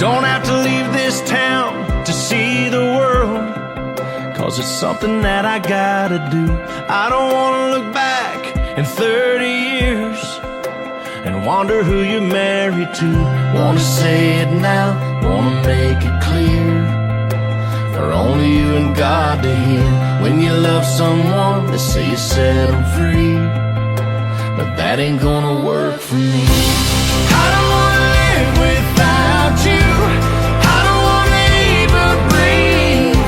Don't have to leave this town to see the world, 'cause it's something that I gotta do. I don't wanna look back in 30 years and wonder who you're married to. Wanna say it now, wanna make it clear, for only you and God to hear. When you love someone, they say you set them free, but that ain't gonna work for me. I don't wanna live without you. I don't wanna even breathe.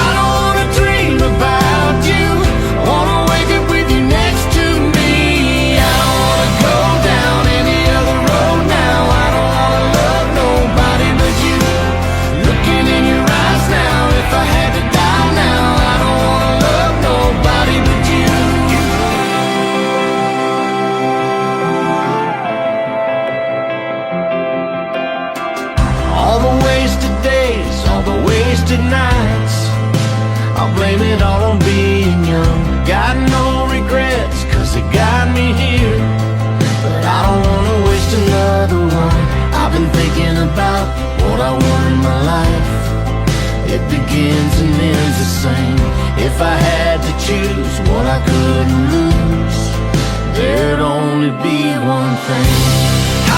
I don't wanna dream about you. I wanna wake up with you next to me. I don't wanna go down any other road now. I don't wanna love nobody but you. Looking in your eyes now, if I had to die now, I don't wanna love nobody but you. All the wasted days, all the wasted nights, I'll blame it all on being young. Got no regrets, 'cause it got me here, but I don't wanna waste another one. I've been thinking about what I want in my life. It begins and ends the same. If I had to choose what I couldn't lose, there'd only be one thing.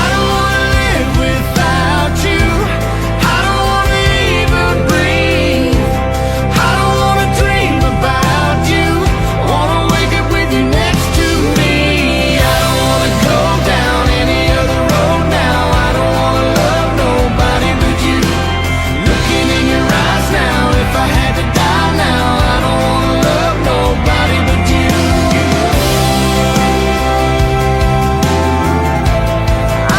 I don't wanna live without you. I don't wanna even breathe. I don't wanna dream about you. I wanna wake up with you next to me. I don't wanna go down any other road now. I don't wanna love nobody but you. Looking in your eyes now, if I had to die now, I don't wanna love nobody but you.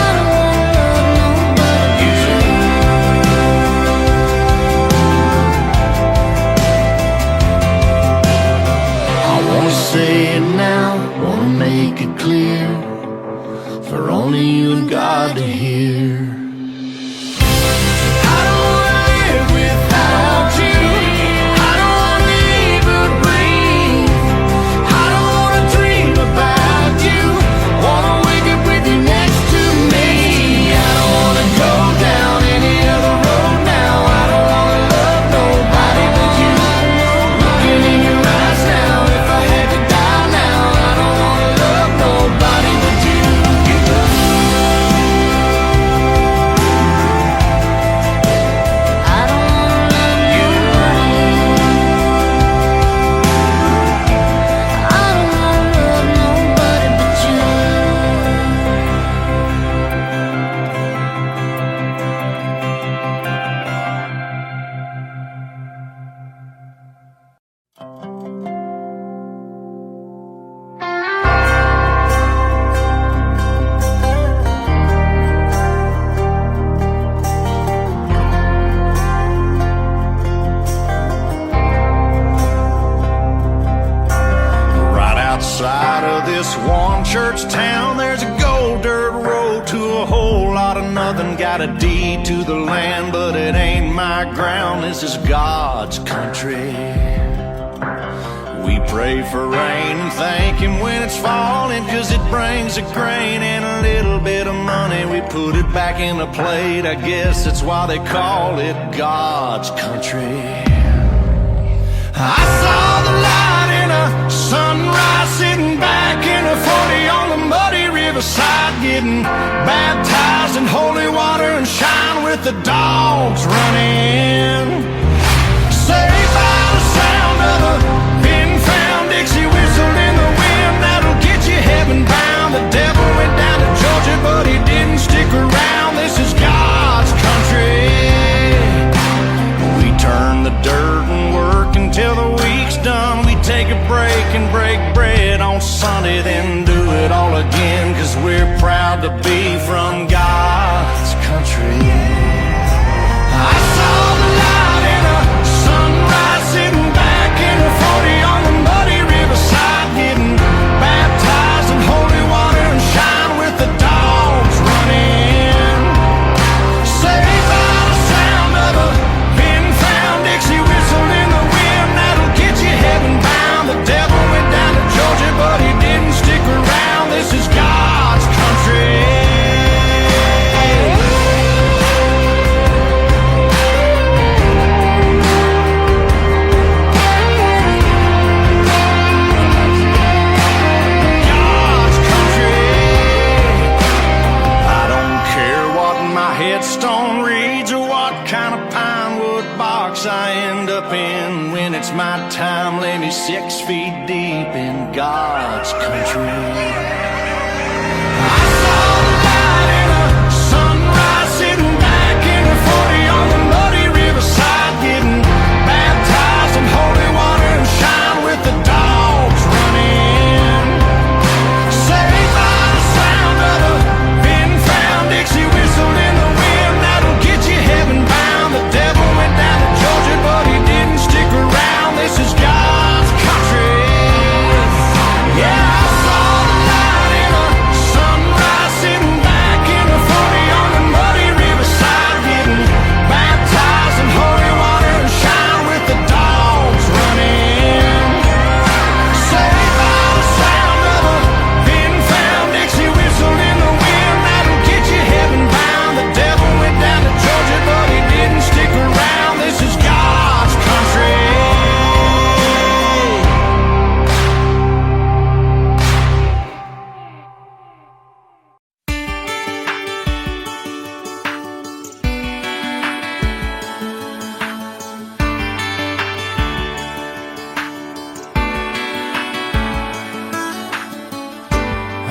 I don't wanna love nobody but you. I wanna say it now, wanna make it clear, for only you and God to hear. I don't wanna live without you. I don't wanna even breathe. I don't wanna dream about you. I wanna wake up with you next to me. I don't wanna go down any other road now. I don't wanna love nobody but you. Looking in your eyes now, if I had to die now, I don't wanna love nobody but you. I don't wanna love you. I don't wanna love nobody but you. Right outside of this one church town, there's a gold dirt road to a whole lot of nothing. Got a deed to the land, but it ain't my ground. This is God's country. We pray for rain and thank Him when it's falling, 'cause it brings a grain and a little bit of money. We put it back in a plate, I guess that's why they call it God's country. I saw the light in a sunrise, sitting back in a 40 on the muddy riverside, getting baptized in holy water and shine with the dogs running. Saved by the sound of a pin-found Dixie whistle in the wind, that'll get you heaven bound. The devil went down to Georgia, but he didn't stick around. This is God's country. We turn the dirt and work until the week's done. We take a break and break bread on Sunday, then do it all again, 'cause we're proud to be from God's country. I saw the light in a sunrise, sitting back in a 40 on the muddy riverside, getting baptized in holy water and shine with the dogs running. Saved by the sound of a pin-found Dixie whistle in the wind, that'll get you heaven bound. The devil went down to Georgia, but he didn't stick around. This is God's country. 6 feet deep in God's country. I saw the light in a sunrise, sitting back in a 40 on the muddy riverside, getting baptized in holy water and shine with the dogs running. Saved by the sound of a fin-found Dixie whistle in the wind that'll get you heaven bound. The devil went down to Georgia, but he didn't stick around. This is God's country. Yeah, I saw the light in a sunrise, sitting back in a 40 on the muddy riverside, getting baptized in holy water and shine with the dogs running. Saved by the sound of a fin-found Dixie whistle in the wind that'll get you heaven bound. The devil went down to Georgia, but he didn't stick around. This is God's country.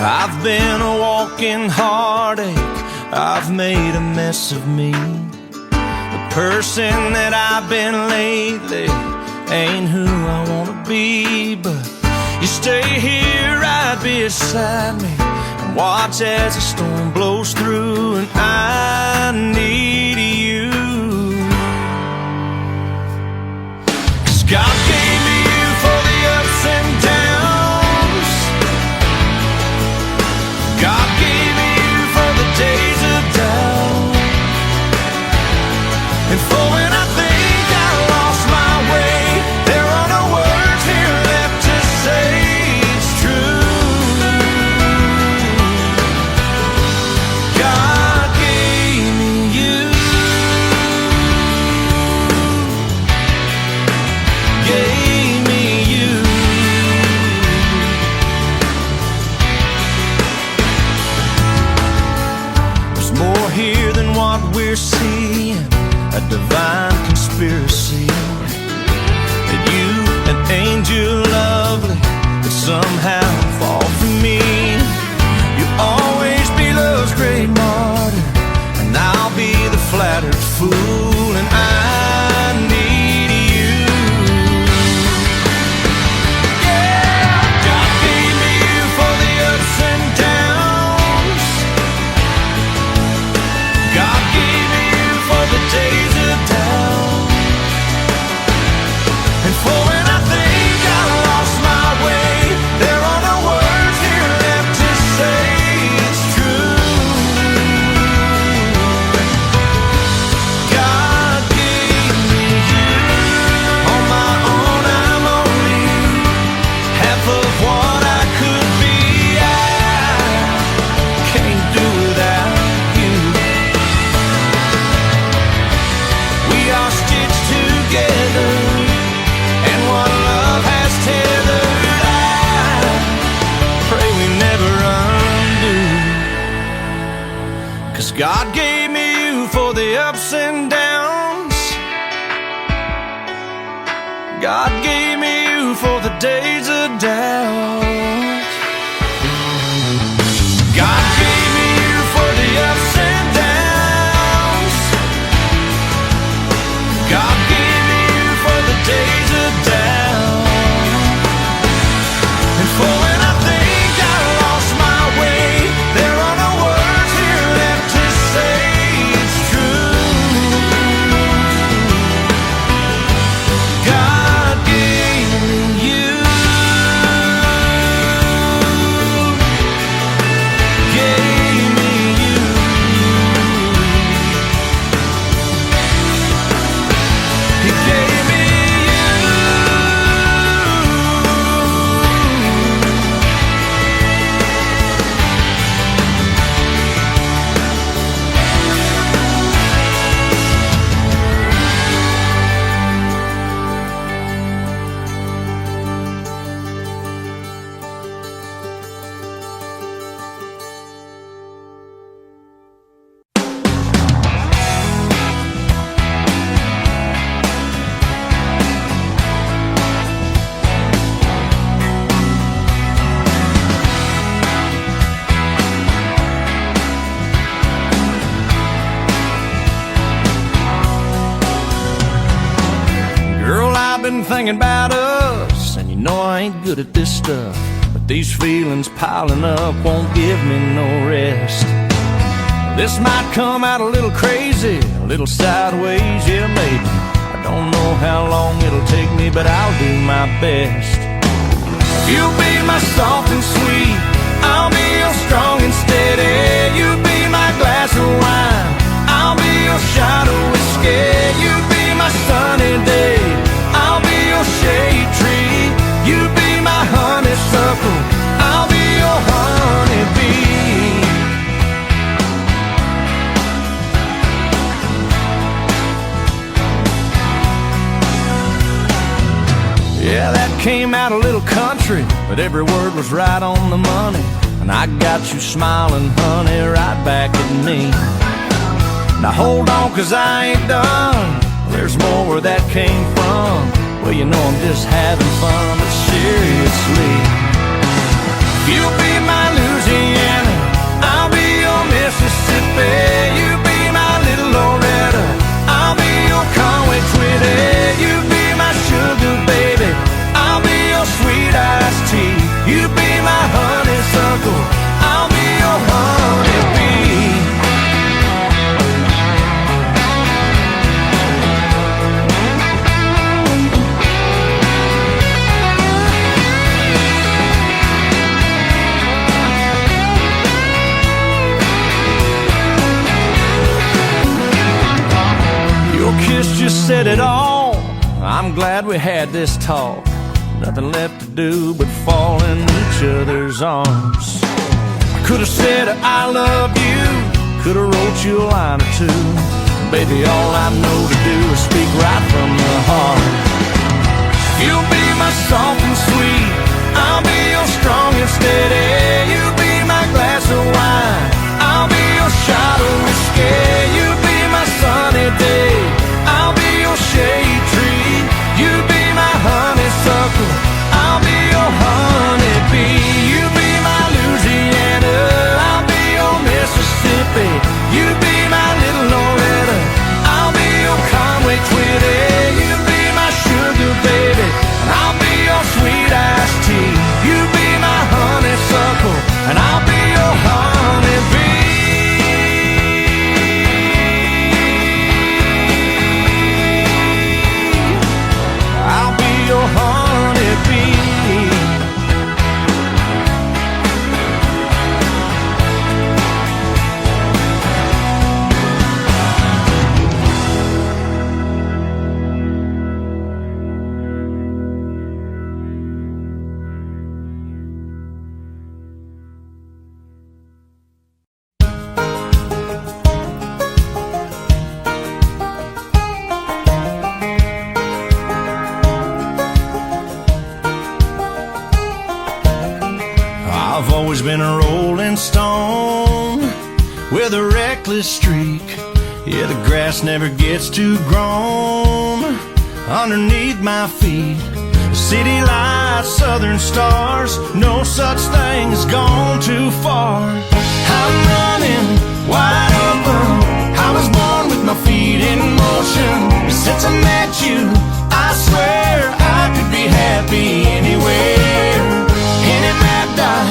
I've been a walking heartache, I've made a mess of me. The person that I've been lately ain't who I wanna be. But you stay here right beside me and watch as the storm blows through, and I need you. 'Cause God gave me you for the ups and downs. God gave me you for the days of doubt, and for when I think I lost my way, there are no words here left to say it's true. God gave me you, gave me you. There's more here than what we're seeing, a divine conspiracy. That you, an angel lovely, would somehow fall for me. You'll always be love's great martyr, and I'll be the flattered fool, and I need you. Yeah, God gave me you for the ups and downs. God gave me you for the days of doubt, and for when I think I lost my way, there are no words here left to say it's true. God gave me you. On my own I'm only half of what I could be. I can't do without you. We are stitched together, and what love has tethered, I pray we never undo. 'Cause God gave me you for the ups and downs. God gave me you for the days of doubt. God gave me you for the ups and downs. God gave me you for the days of doubt, and for when I think I lost my way, there are no words here left to say it's true. God gave me you. singing about us, and you know I ain't good at this stuff, but these feelings piling up won't give me no rest. This might come out a little crazy, a little sideways, yeah maybe. I don't know how long it'll take me, but I'll do my best. You'll be my soft and sweet, I'll be your strong and steady. You'll be my glass of wine, I'll be your shot of whiskey. You'll be my sunny day, I'll be your shade tree. You'll be my honeysuckle, I'll be your honeybee. Yeah, that came out a little country, but every word was right on the money. And I got you smiling, honey, right back at me. Now hold on, 'cause I ain't done. There's more where that came from. Well, you know I'm just having fun, but seriously. You'll be my Louisiana, I'll be your Mississippi. You'll be my little Loretta, I'll be your Conway Twitty. You'll be my sugar baby, I'll be your sweet iced tea. You'll be my honeysuckle, I'll be your honeybee. Your kiss just said it all. I'm glad we had this talk. Nothing left to do but fall in each other's arms. I could have said I love you, could have wrote you a line or two. Baby, all I know to do is speak right from the heart. You'll be my soft and sweet, I'll be your strong and steady. You'll be my glass of wine, I'll be your shot of whiskey. You'll be my sunny day, I'll be your shade tree. You'll be my honeysuckle, I'll be your honeybee. You'll be my Louisiana, I'll be your Mississippi. You'll be my little Loretta, I'll be your Conway Twitty. You'll be my sugar baby, and I'll be your sweet iced tea. You'll be my honeysuckle, and I'll be your honeybee. I'll be your honeybee. I've always been a rolling stone with a reckless streak. Yeah, the grass never gets too grown underneath my feet. City lights, southern stars, no such thing as gone too far. I'm running wide open, I was born with my feet in motion. Since I met you, I swear I could be happy anywhere. Any map dot,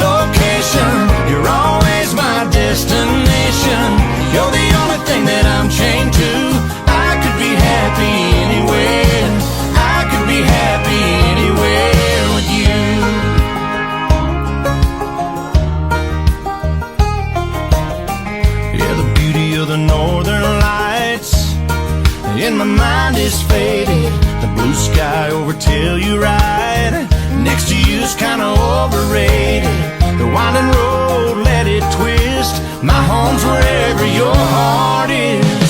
location, you're always my destination. You're the only thing that I'm chained to. I could be happy anywhere, I could be happy anywhere with you. Yeah, the beauty of the northern lights in my mind is faded. The blue sky over Telluride next to you's kinda overrated. The winding road, let it twist. My home's wherever your heart is.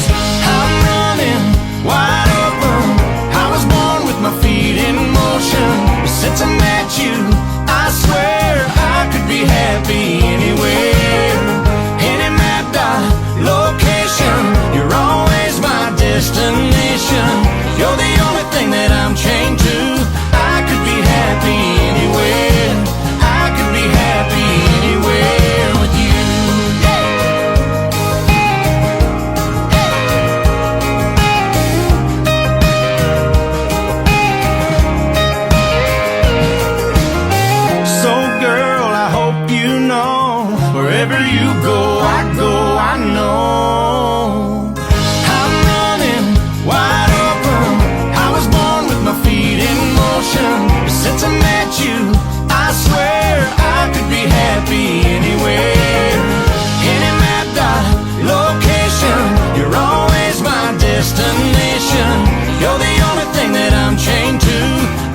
I'm running wide open, I was born with my feet in motion. Since I met you, I swear I could be happy anywhere. Any map dot, location, you're always my destination. You're the only thing that I'm chained to. I could be happy anywhere, I could be happy anywhere with you. Yeah. Wherever you go, I know. I'm running wide open. I was born with my feet in motion. Since I met you, I swear I could be happy anywhere. Any map dot location, you're always my destination. You're the only thing that I'm chained to.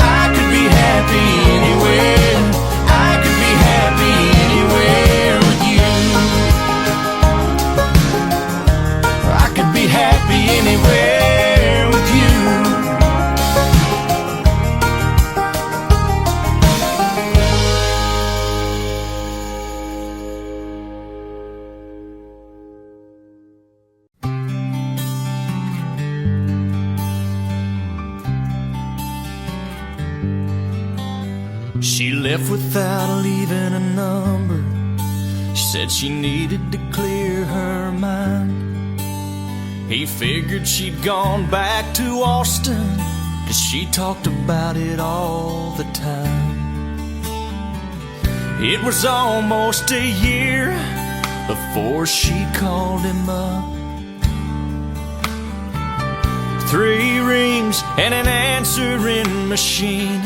I could be happy anywhere. I could be happy anywhere with you. I could be happy anywhere with you. She left without leaving a number. She said she needed to clear her mind. He figured she'd gone back to Austin, 'cause she talked about it all the time. It was almost a year before she called him up. 3 rings and an answering machine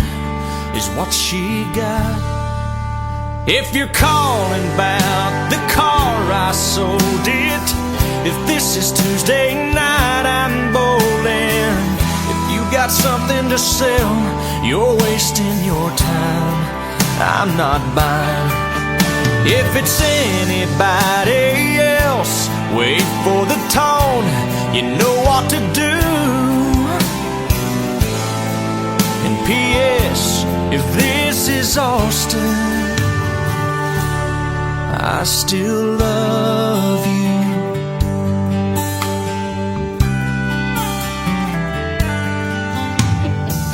is what she got. If you're calling about the car I sold it, if this is Tuesday night I'm bowling, if you got something to sell, you're wasting your time, I'm not buying. If it's anybody else, wait for the tone, you know what to do. And P.S. if this is Austin, I still love you.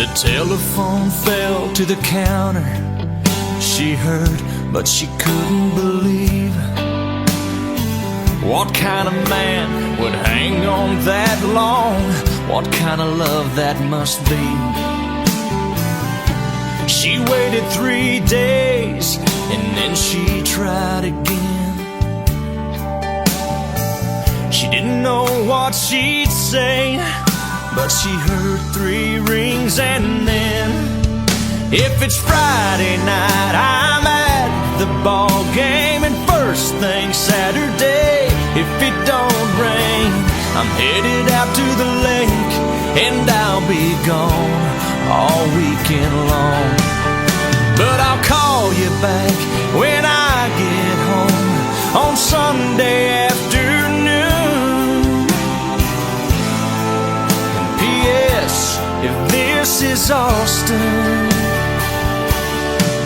The telephone fell to the counter. She heard, but she couldn't believe. What kind of man would hang on that long? What kind of love that must be? She waited 3 days, and then she tried again. She didn't know what she'd say, but she heard 3 rings, and then if it's Friday night, I'm at the ball game, and first thing Saturday, if it don't rain, I'm headed out to the lake, and I'll be gone all weekend long. But I'll call you back when I get home on Sunday afternoon. And P.S. if this is Austin,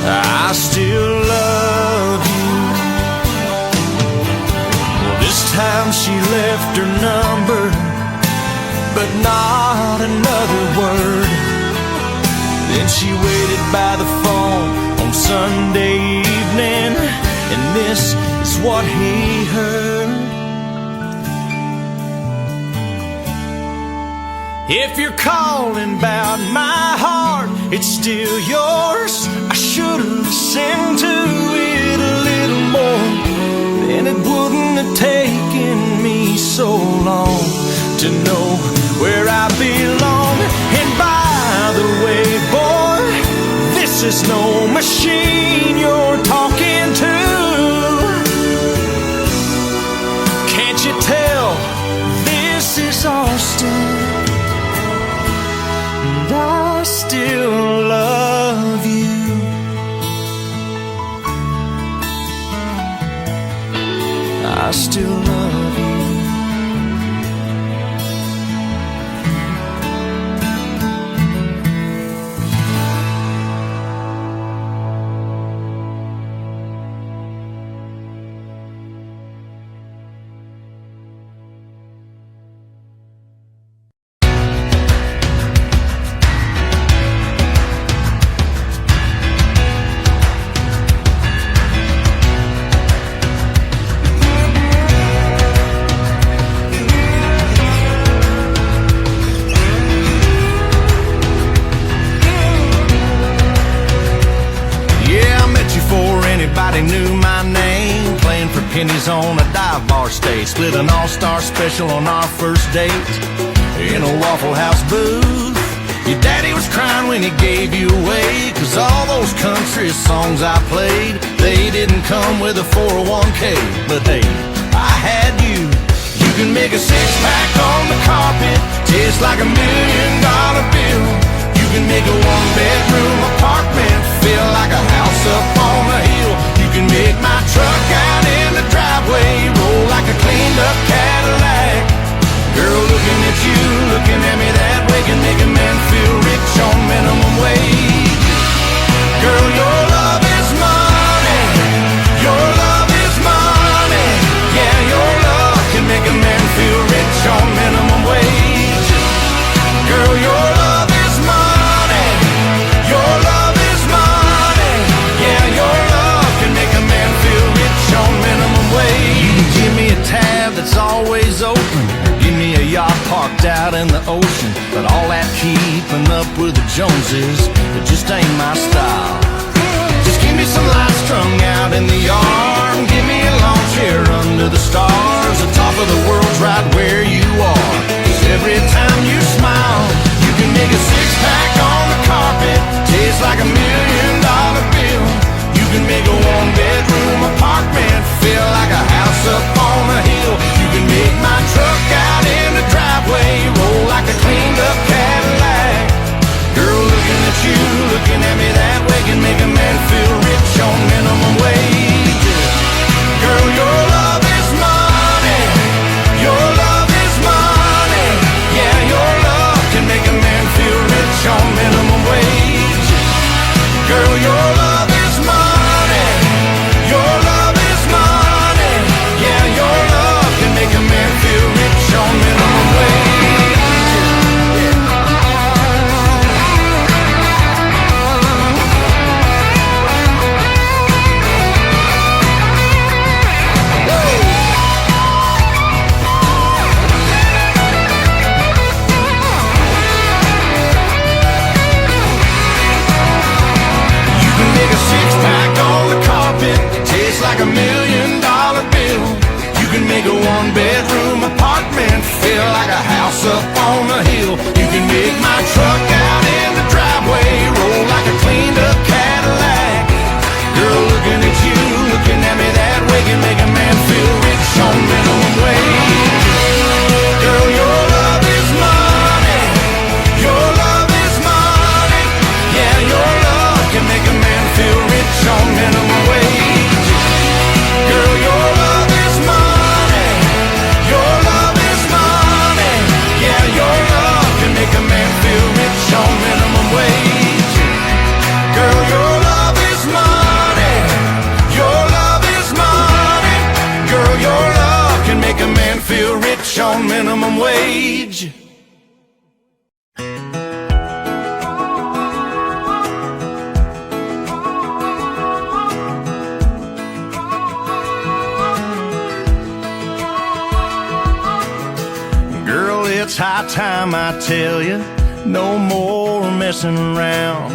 I still love you. Well, this time she left her number, but not another word. Then she waited by the phone on Sunday evening, and this is what he heard. If you're calling about my heart, it's still yours. I should've listened to it a little more, then it wouldn't have taken me so long to know where I belong. And by the way, boy, this is no machine you're talking to. Can't you tell this is Austin? And I still love you. I still love you. Kenny's on a dive bar stage. Split an all-star special on our first date in a Waffle House booth. Your daddy was crying when he gave you away, 'cause all those country songs I played, they didn't come with a 401k. But hey, I had you. You can make a six-pack on the carpet taste like $1,000,000 bill. You can make a one-bedroom apartment feel like a house up on a hill. You can make my truck out in the driveway roll like a cleaned-up Cadillac. Girl, looking at you, looking at me that way can make a man feel rich on minimum wage. Girl, your love is money. Your love is money. Yeah, your love can make a man feel rich on minimum wage. Girl, your love is money. Your love is money. Yeah, your love can make a man feel rich on minimum wage. You can give me a tab that's always open, give me a yacht parked out in the ocean, but all that keeping up with the Joneses, it just ain't my style. Just give me some lights strung out in the yard, and give me a lawn chair under the stars. The top of the world's right where you are, 'cause every time you smile, you can make a six-pack on the carpet taste like $1,000,000 bill. You can make a one-bedroom apartment feel like a house up on a hill. You can make my truck out in the driveway roll like a cleaned-up Cadillac. Girl, looking at you, looking at me that way can make a man feel rich on minimum wage. Girl, your love is money. Your love is money. Yeah, your love can make a man feel rich on minimum wage. Girl, your love is money. Your love is money. Yeah, your love can make a man feel rich on minimum wage. Like $1,000,000 bill. You can make a one-bedroom apartment feel like a house up on a hill. You can make my truck out in the driveway roll like a cleaned-up Cadillac. Girl, looking at you, looking at me that way can make a man feel rich on minimum wage. Girl, your love is money. Your love is money. Yeah, your love can make a man feel rich on minimum wage. Girl, your love is money. Your love is money. Yeah, your love can make a man feel rich on minimum wage. Girl, your love is money. Your love is money. Girl, your love can make a man feel rich on minimum wage. It's high time I tell you, no more messing around.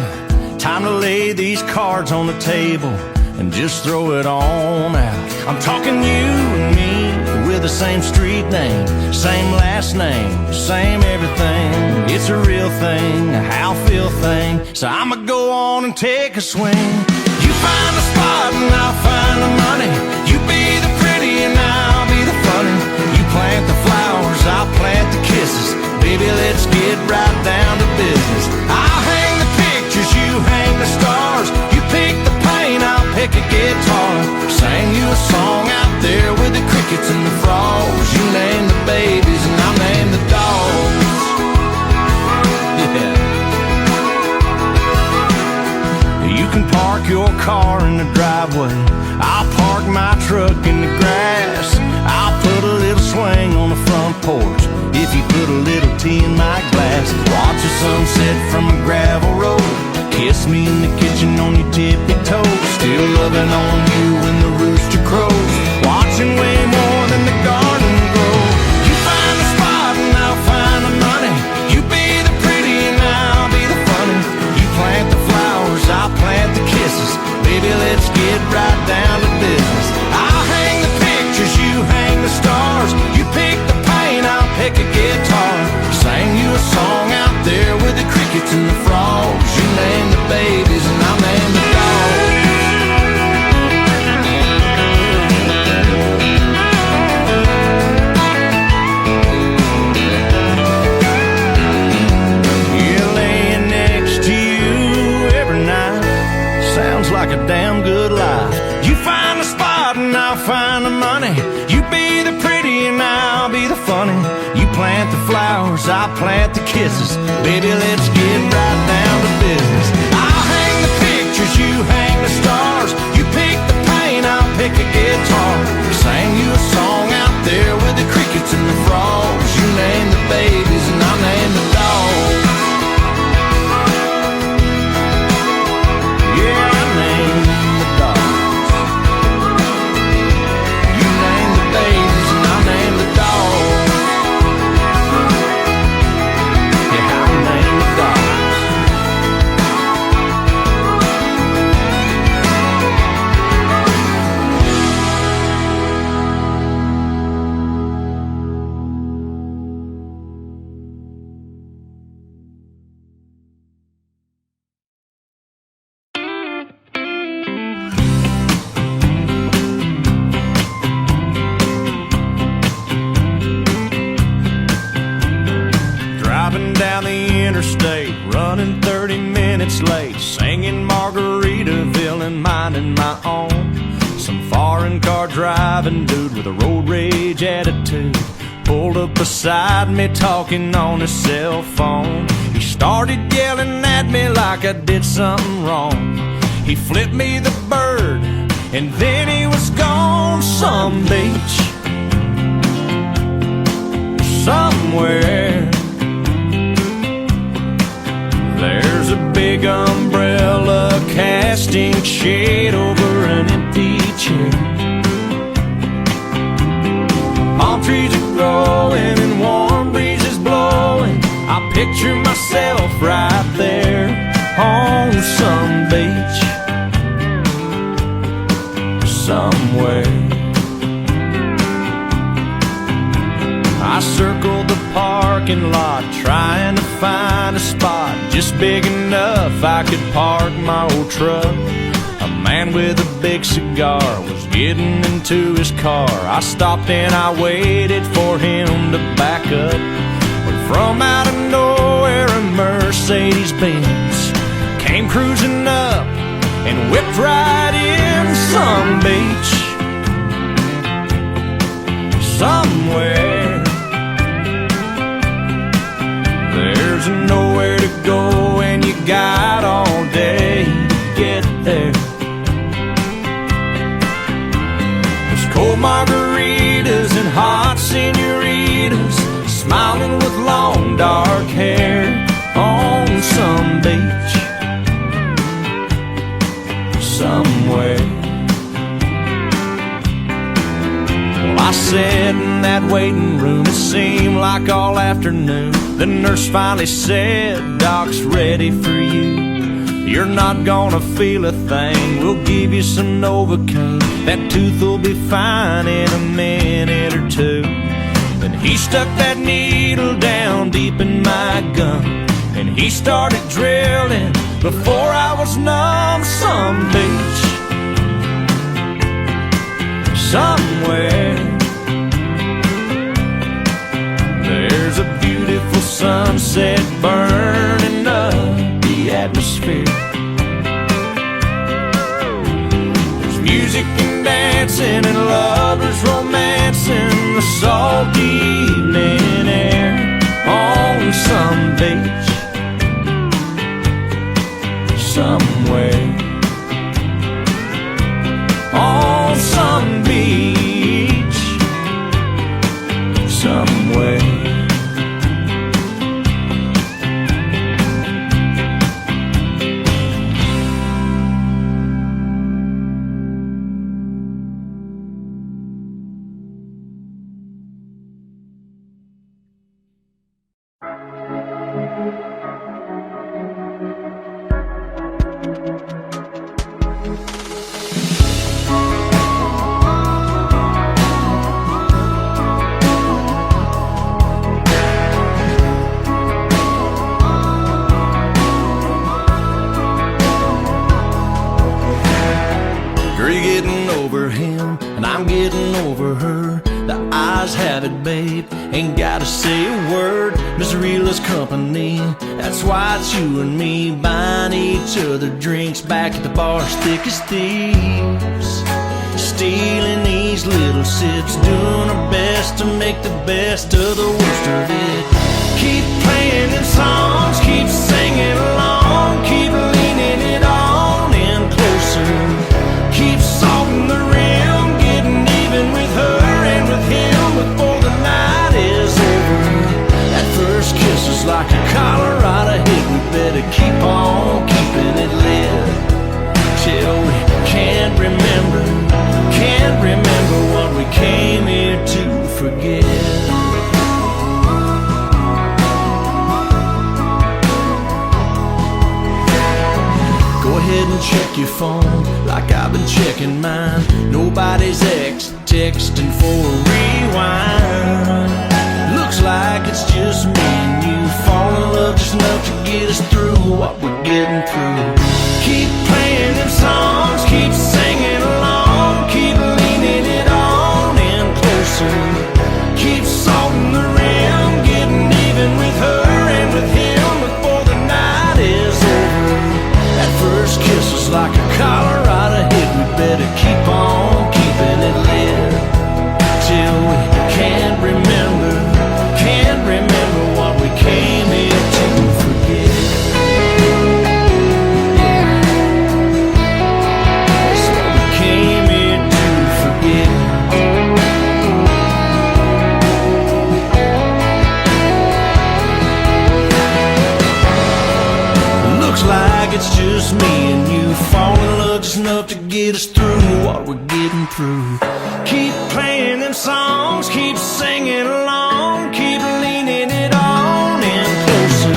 Time to lay these cards on the table and just throw it on out. I'm talking you and me with the same street name, same last name, same everything. It's a real thing, a how feel thing. So I'ma go on and take a swing. You find the spot and I'll find the money. You be the pretty and I'll be the funny. You plant the flowers, I'll plant the kisses. Baby, let's get right down to business. I'll hang the pictures, you hang the stars. You pick the paint, I'll pick a guitar. Sing you a song out there with the crickets and the frogs. You name the babies and I'll name the dogs. Yeah. You can park your car in the driveway. I'll park my truck in the grass. I'll put a little swing on the front porch if you put a little tea in my glass. Watch the sunset from a gravel road. Kiss me in the kitchen on your tippy toes. Still loving on you when the rooster crows. Watching way more than the garden grow. You find the spot and I'll find the money. You be the pretty and I'll be the funny. You plant the flowers, I'll plant the kisses. Baby, let's get right down to business. I'll hang the picture. kisses. Baby, let's get right down to business. I'll hang the pictures, you hang the stars. You pick the paint, I'll pick a guitar. Sang you a song out there with the crickets and the frogs. You name the babies and I'll name the dogs. Yeah, I name the dogs. You name the babies and I'll name the dogs. Yeah, I'll name the dogs. Driving down the interstate, running 30 minutes late, singing Margaritaville and minding my own. Some foreign car driving dude with a road rage attitude pulled up beside me talking on his cell phone. He started yelling at me like I did something wrong. He flipped me the bird and then he was gone. Some beach somewhere, there's a big umbrella casting shade over an empty chair. Palm trees are growing and warm breezes blowing. I picture myself right there on some beach somewhere. I circled the parking lot trying to find a spot just big enough I could park my old truck. A man with a big cigar was getting into his car. I stopped and I waited for him to back up. When from out of nowhere a Mercedes-Benz came cruising up and whipped right in. Some beach somewhere, there's nowhere to go and you got all day to get there. There's cold margaritas and hot senoritas smiling with long dark hair on some beach somewhere. Well, I sat in that waiting room, it seemed like all afternoon. The nurse finally said, "Doc's ready for you. You're not gonna feel a thing. We'll give you some Novocaine. That tooth will be fine in a minute or two." Then he stuck that needle down deep in my gum and he started drilling before I was numb. Some beach somewhere, there's a beautiful sunset burning up the atmosphere. There's music and dancing and lovers romancing the salty evening air on some beach somewhere. On some beach somewhere. Ain't gotta say a word, Miss Reela's company. That's why it's you and me buying each other drinks back at the bar's thick as thieves. Stealing these little sips, doing our best to make the best of the worst of it. Keep playing playing them songs, keep singing along, keep leaning it on in closer, keep salting the rim, getting even with her and with him before the night is over. That first kiss is like a Colorado hit. We better keep on keeping it lit till we can't remember what we came here to forget. Go ahead and check your phone like I've been checking mine. Nobody's texting for a rewind. Looks like it's just me and you, fall in love just enough to get us through what we're getting through. Keep playing them songs, keep singing along, keep leaning it on in closer, keep salting the rim, getting even with her and with him before the night is over. That first kiss was like a Colorado hit. We better keep on keeping it lit till we can't remember what we came here to forget. That's what we came here to forget. Looks like it's just me and you, fall in love just enough to get us through what we're getting through. Keep playing them songs, keep singing along, keep leaning it on in closer,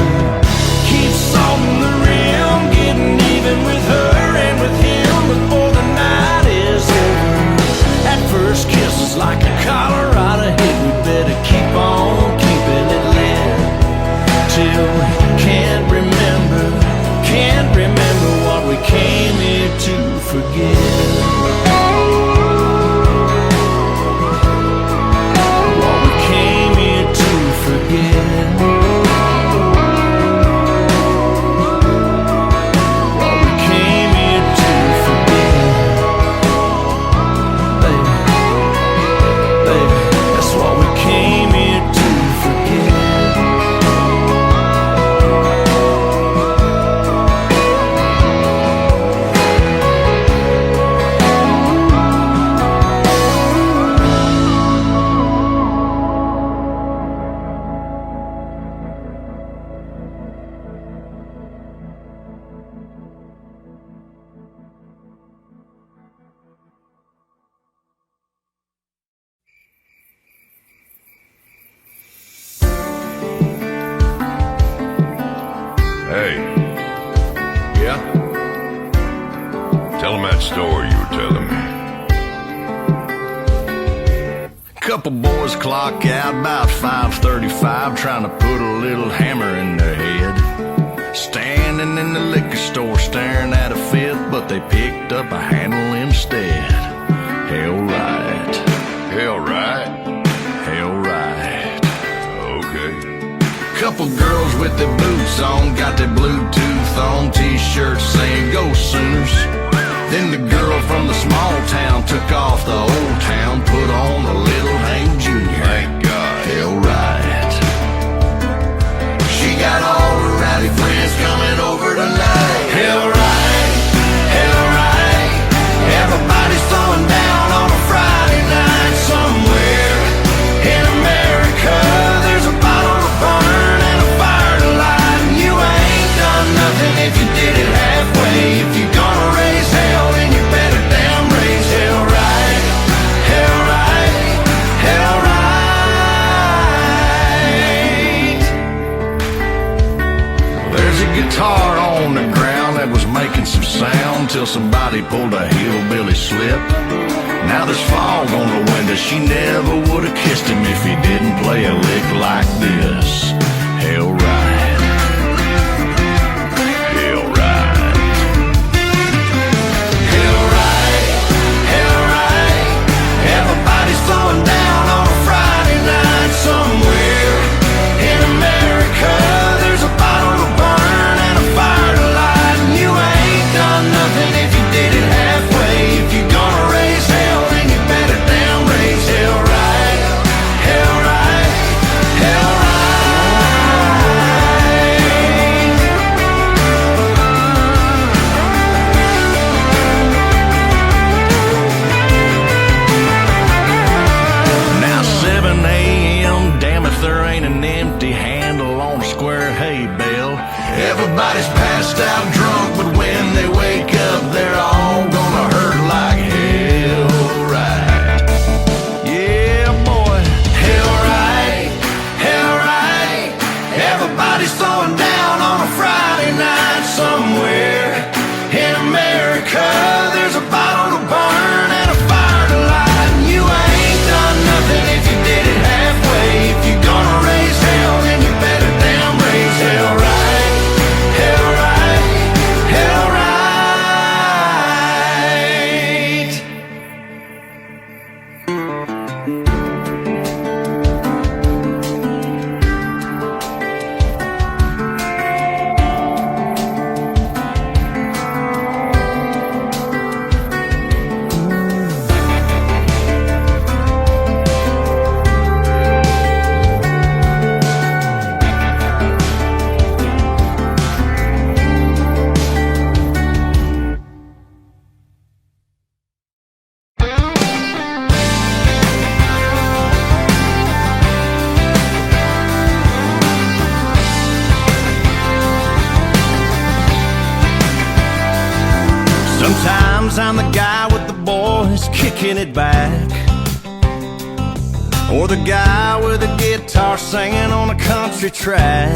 keep salting the rim, getting even with her and with him before the night is over. That first kiss is like a Colorado hit. We better keep on keeping it lit till we can't remember what we came here to forget. Hey. Yeah? Tell him that story you were telling me. Couple boys clock out about 5:35, trying to put a little hammer in their head. Standing in the liquor store staring at a fifth, but they picked up a handle instead. Hell right. Hell right? Hell right. Okay. Couple girls with their boots on, got their Bluetooth on, t-shirts saying go Sooners. Then the girl from the small town took off the old town, put on a little Hank Jr. Thank God. Hell right. She got all her rowdy friends coming over tonight. Hell right. Hell right. Everybody's throwing down on a Friday night somewhere in America. There's a bottle to burn and a fire to light, and you ain't done nothing if you did it halfway. If you're gonna raise hell, then you better damn raise hell right. Hell right. Hell right. There's a guitar on the ground that was making some sound till somebody pulled a hillbilly slip. Now there's fog on the window. She never would have kissed him if he didn't play a lick like this. Hell right. Hell right. Hell right. Hell right. Everybody's throwing down on a Friday night somewhere in America. There's a bottle to burn and a fire to light, and you ain't done nothing if you did it halfway. If you're gonna raise hell, then you better damn raise hell right. Hell right. Hell right. kicking it back, or the guy with a guitar singing on a country track.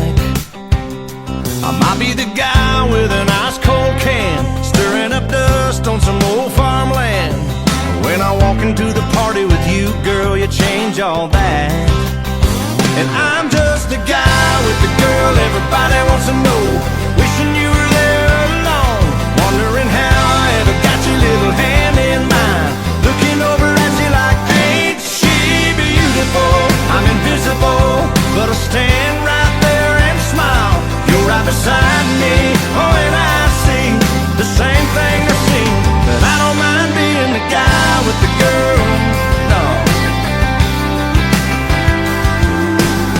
I might be the guy with an ice cold can, stirring up dust on some old farmland. When I walk into the party with you, girl, you change all that. And I'm just the guy with the girl everybody wants to know, wishing you were there alone, wondering how I ever got your little hand in mine, looking over at you like, ain't she beautiful? I'm invisible, but I'll stand right there and smile. You're right beside me, oh, and I see the same thing I see, but I don't mind being the guy with the girl, no.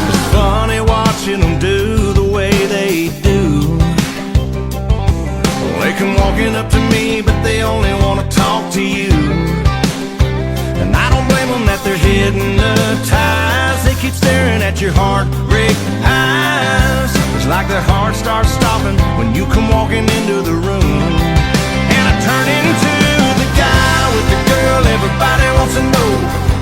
It's funny watching them do the way they do. They come walking up to me, but they only want to talk to you. And I don't blame them that they're hypnotized. They keep staring at your heartbreak eyes. It's like their heart starts stopping when you come walking into the room. And I turn into the guy with the girl everybody wants to know,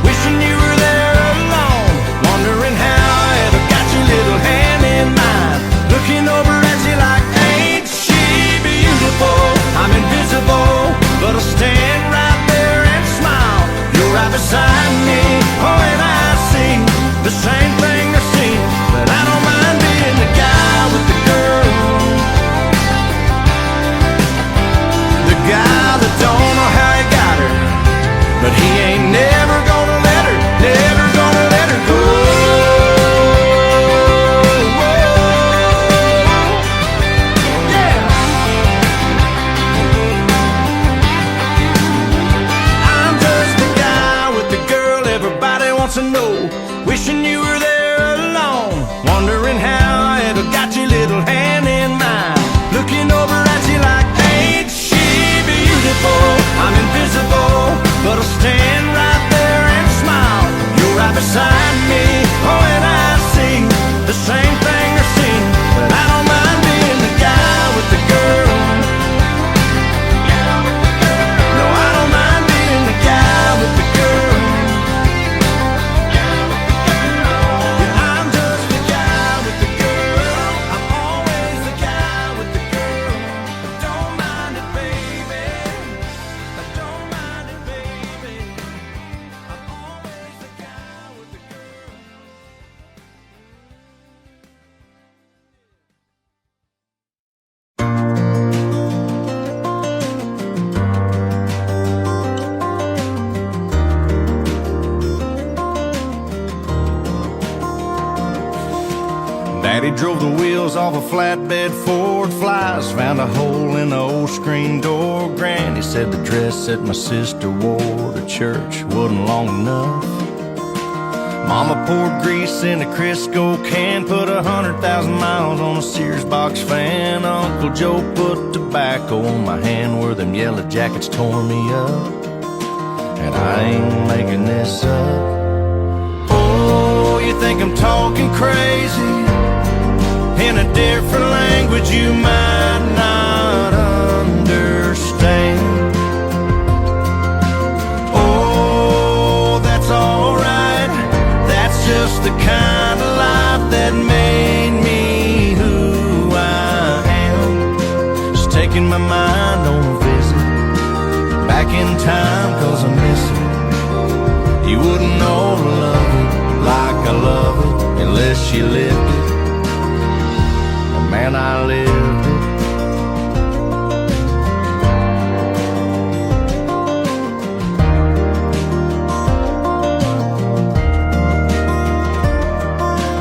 wishing you were there alone, wondering how I ever got your little hand in mine, looking over at you like, ain't she beautiful? I'm invisible, but I'll stand right there and smile. You're right beside me, oh, and I see the same thing I see, but I don't mind being the guy with the girl, the guy that don't know how he got her, but he ain't never gonna let her, never gonna let her go. Yeah. I'm just the guy with the girl everybody wants to know, wishing you were there alone, wondering how I ever got your little hand in mine, looking over at you like, ain't she beautiful? I'm invisible, but I'll stand right there and smile. You're right beside me, oh, and I see the same thing I see, but I don't mind being the guy with the girl. No, I don't mind being the guy with the girl. Yeah, I'm just the guy with the girl. I'm always the guy with the girl. I don't mind it, baby. I don't mind it, baby. I'm always the guy with the girl. Daddy drove the wheels off a flatbed Ford Flies, found a hole in the old screen door. Granny said the dress that my sister wore to church wasn't long enough. Mama poured grease in a Crisco can, put 100,000 miles on a Sears box fan. Uncle Joe put tobacco on my hand where them yellow jackets tore me up. And I ain't making this up. Oh, you think I'm talking crazy? In a different language you might not understand. Oh, that's alright. That's just the kind of life that made me who I am. Just taking my mind on a visit back in time, 'cause I miss it. You wouldn't know to love it like I love it unless you lived it. Man, I lived it.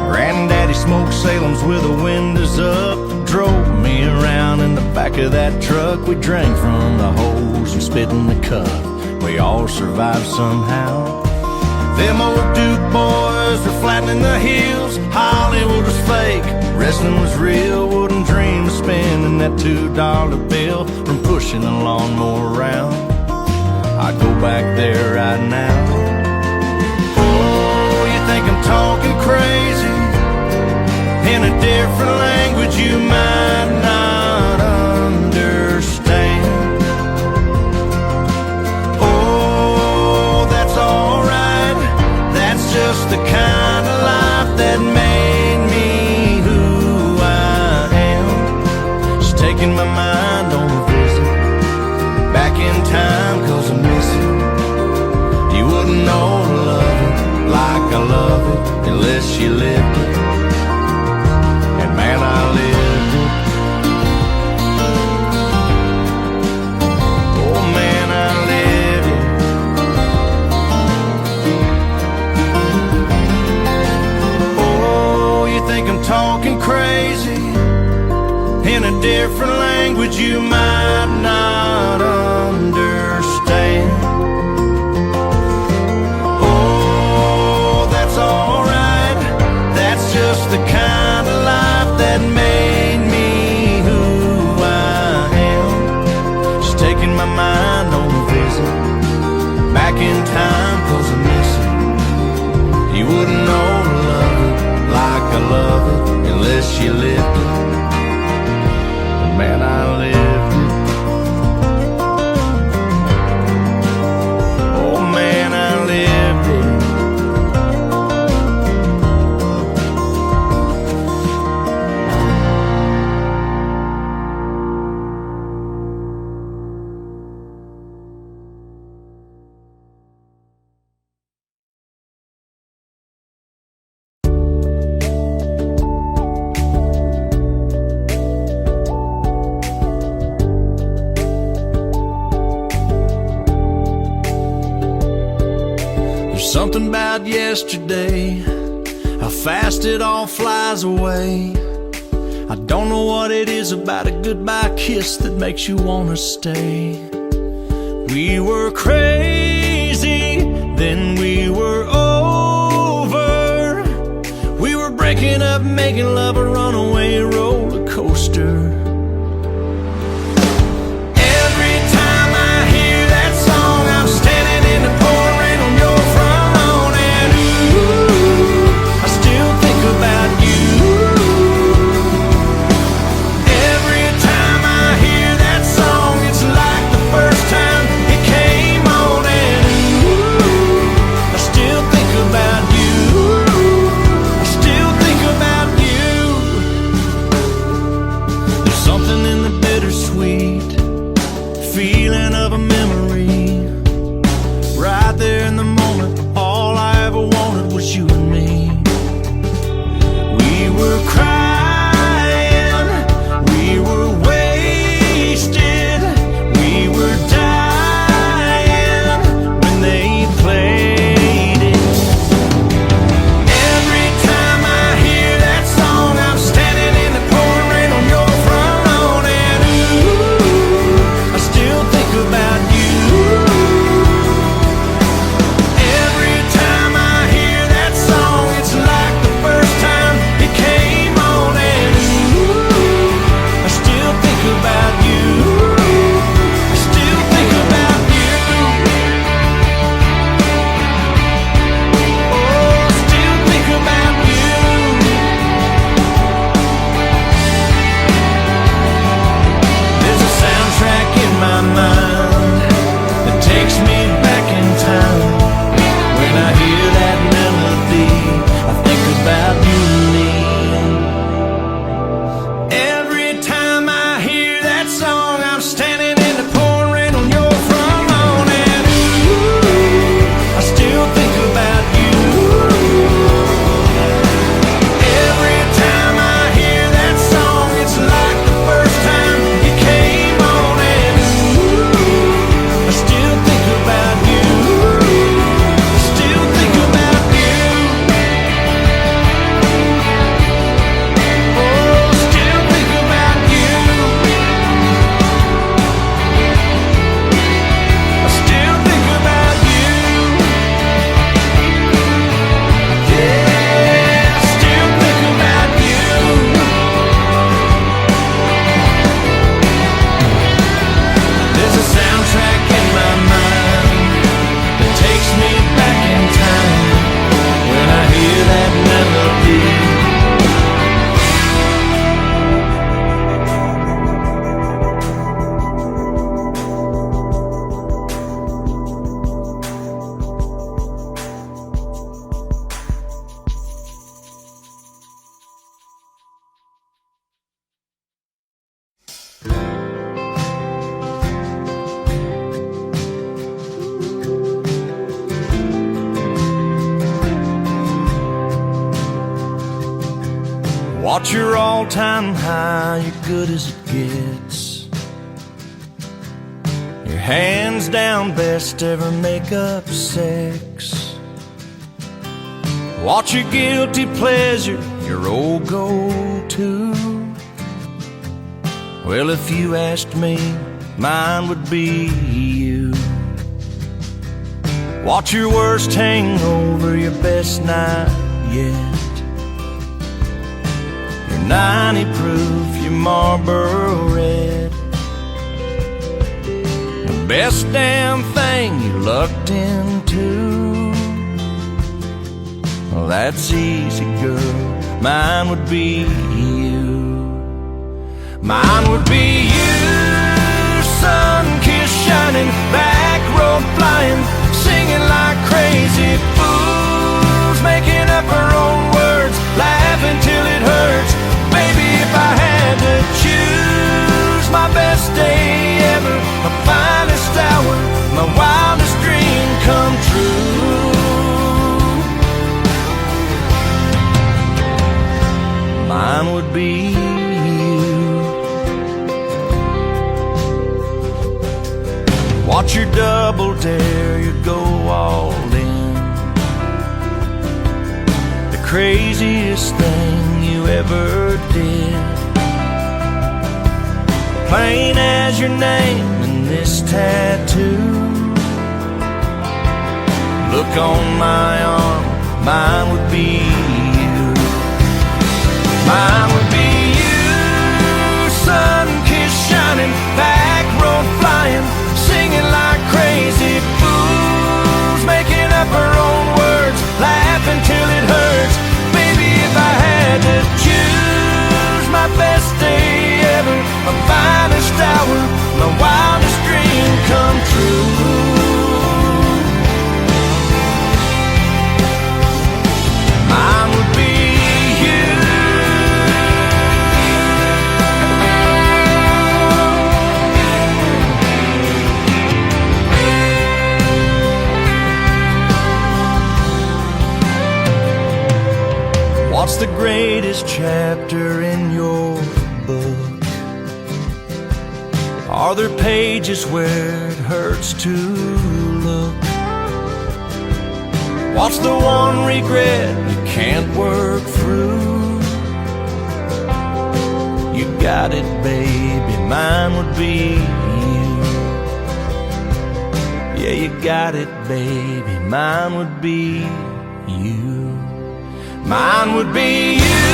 Granddaddy smoked Salem's with the windows up, drove me around in the back of that truck. We drank from the hose and spit in the cup. We all survived somehow. Them old Duke boys were flattening the heels. Hollywood was fake, wrestling was real. Wouldn't dream of spending that $2 bill from pushing a lawnmower around. I'd go back there right now. Oh, you think I'm talking crazy? In a different language you might not understand. Oh, different language you might not understand. Oh, that's alright. That's just the kind of life that made me who I am. Just taking my mind on a visit back in time, 'cause I miss it. You wouldn't know to love it like I love it unless you lived it. But man, I lived it. Oh man, I lived it. Something about yesterday, how fast it all flies away. I don't know what it is about a goodbye kiss that makes you wanna stay. We were crazy, then we were over. We were breaking up, making love a runaway roller coaster. Every time I hear that song, I'm standing in the pouring rain on your front lawn, and ooh, I still think about you. Every time I hear that song, it's like the first time it came on, and ooh, I still think about you. I still think about you. There's something in the bittersweet feeling of a memory. Right there in the moment, all I ever wanted was you and me. We were crying, we were wasted, we were dying when they played it. Every time I hear that song, I'm standing in the pouring rain on your front lawn, and ooh, I still think about you. Every time I hear that song, it's like the first time it came on, and ooh, I still think about you. I still think about you. Oh, still think about you. There's a soundtrack in my mind that takes me back in time. When I hear that melody, I think about you and me. Every time I hear that song, I'm standing in the pouring rain on your front lawn, and ooh, I still think about you. Every time I hear that song, it's like the first time it came on, and ooh, I still think about you. I still think about you. Oh, still think about you. I still think about you. Yeah, I still think about you. There's a soundtrack in my mind that takes me back in time. When I hear that melody, watch your all-time high, you're good as it gets. Your hands down best ever make-up sex. Watch your guilty pleasure, your old go-to. Well, if you asked me, mine would be you. Watch your worst hang over your best night yet. Your 90 proof, your Marlboro Red. The best damn thing you lucked into. Well, that's easy, girl. Mine would be you. Mine would be you. Sun kiss shining, back road flying, singing like crazy fools, making up our own words, laughing till it hurts. Baby, if I had to choose, my best day ever, my finest hour, my wildest dream come true. Mine would be you. Watch your double dare, you go all in. The craziest thing you ever did. Plain as your name in this tattoo. Look on my arm, mine would be you. Mine would be you. Sun kiss shining, back road flying, singing like crazy fools, making up our own words, laughing till it hurts. Baby, if I had to choose, my best day ever, my finest hour, my wildest dream come true. Mine would be you. What's the greatest chapter in your book? Are there pages where it hurts to look? What's the one regret you can't work through? You got it, baby, mine would be you. Yeah, you got it, baby, mine would be you. Mine would be you.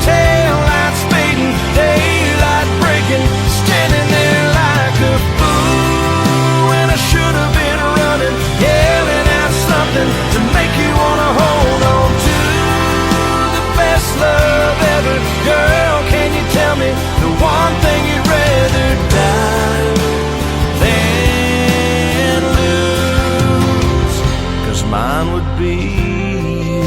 Tail lights fading, daylight breaking, standing there like a fool when I should have been running, yelling out something to make you wanna hold on to the best love ever. Girl, can you tell me the one thing you'd rather die than lose? 'Cause mine would be you.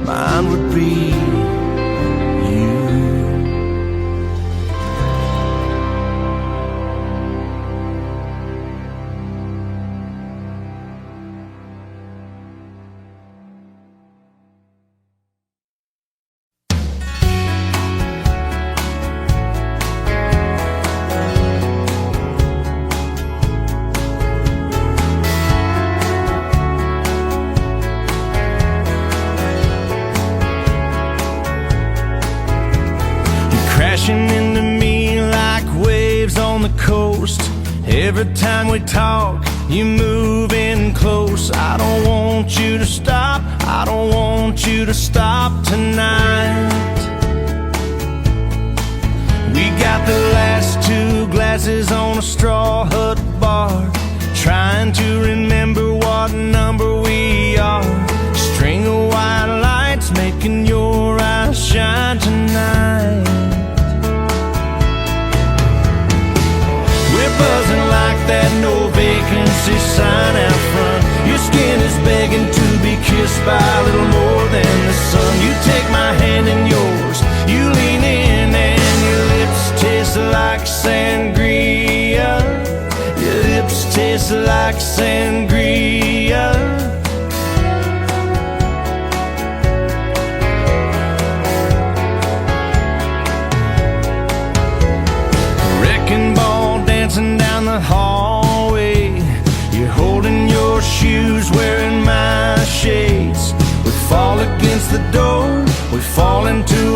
Mine would be you. Crashing into me like waves on the coast. Every time we talk, you move in close. I don't want you to stop, I don't want you to stop tonight. We got the last two glasses on a straw hut bar, trying to remember what number we are. String of white lights making your eyes shine tonight. We're buzzing like that no vacancy sign out front. Your skin is begging to be kissed by a little more than the sun. You take my hand in yours, you lean in and your lips taste like sangria. Your lips taste like sangria. Wrecking ball dancing down the hallway. You're holding your shoes, wearing my shades. We fall against the door, we fall into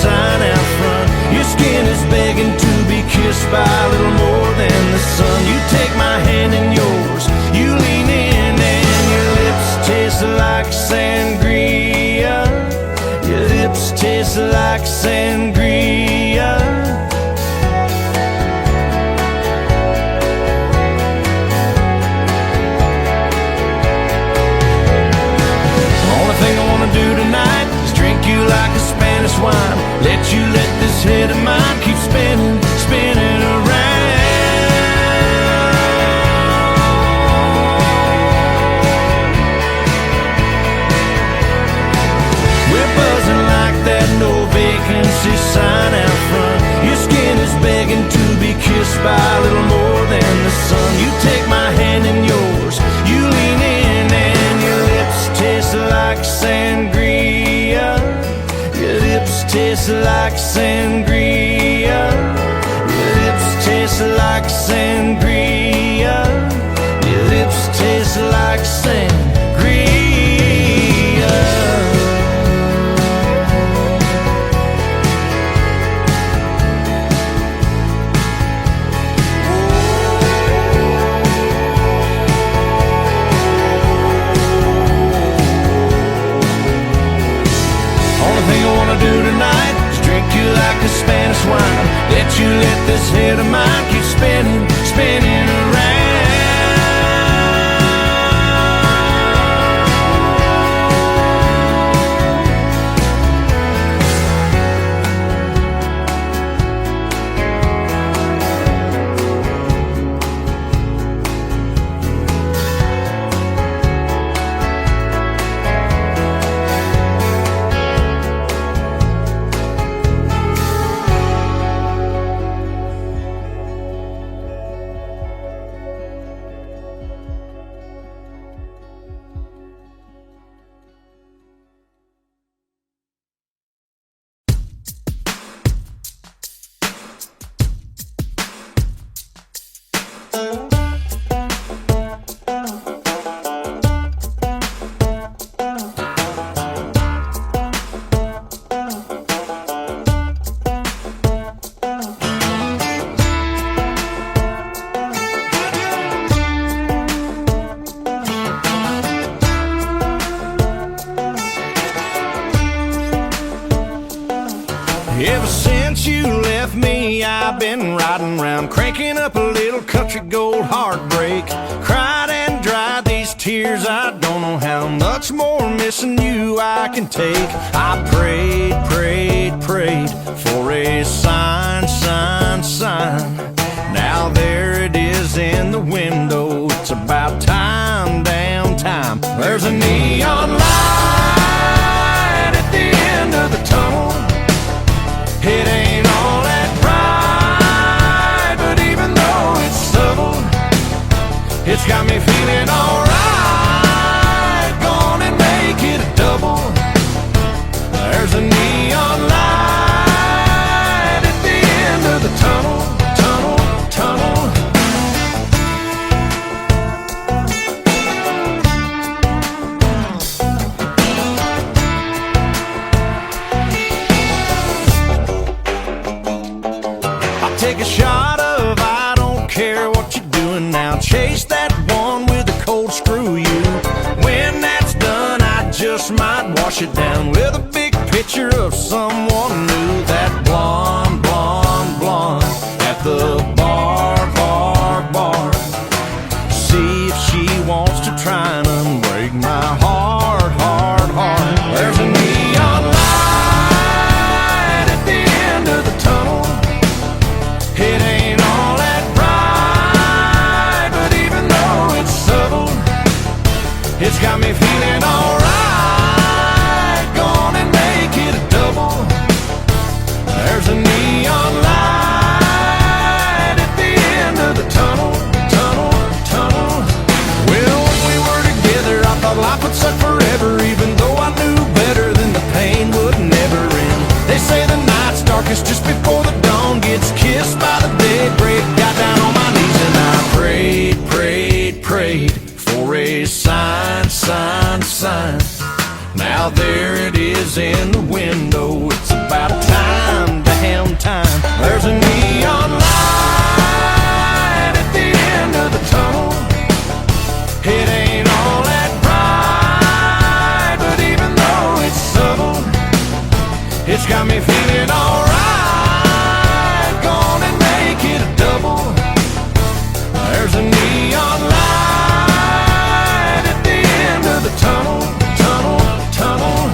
sign out front. Your skin is begging to be kissed by a little more than the sun. You take my hand in yours, you lean in, and your lips taste like sangria. Your lips taste like sangria. Only thing I wanna do tonight is drink you like a Spanish wine. Let you let this head of mine keep spinning, spinning around. We're buzzing like that no vacancy sign out front. Your skin is begging to be kissed by a little more than the sun. You take my hand in yours, you lean in, and your lips taste like sangria. Your lips taste like sangria. Your lips taste like sangria. Your lips taste like sangria. Do tonight is drink you like a Spanish wine. Let you let this head of mine keep spinning, spinning around. Ever since you left me, I've been riding around, cranking up a little country gold heartbreak. Cried and dried these tears, I don't know how much more missing you I can take. I prayed, prayed, prayed for a sign, sign, sign. Now there it is in the window, it's about time, damn time. There's a neon light at the end of the tunnel. It ain't all that bright, but even though it's subtle, it's got me feeling alright. Gonna make it a double. There's a neon light at the end of the tunnel, tunnel, tunnel. Take a shot of I don't care what you're doing now. Chase that one with a cold screw you. When that's done, I just might wash it down with a big picture of someone new. That blonde, blonde, blonde at the bar, bar, bar. See if she wants to try and unbreak my heart, heart, heart. There's a neon light at the end of the tunnel. It ain't all that bright, but even though it's subtle, it's got me feeling alright. Gonna make it a double. There's a neon light at the end of the tunnel, tunnel, tunnel. Well, when we were together, I thought life would suck forever, even though I knew better than the pain would never end. They say the night's darkest just before the dawn gets kissed by the daybreak. Got down on my knees and I prayed, prayed, prayed for a sign, sign, sign. Now there it is in the window. It's about time. It's got me feeling alright. Gonna make it a double. There's a neon light at the end of the tunnel, tunnel, tunnel.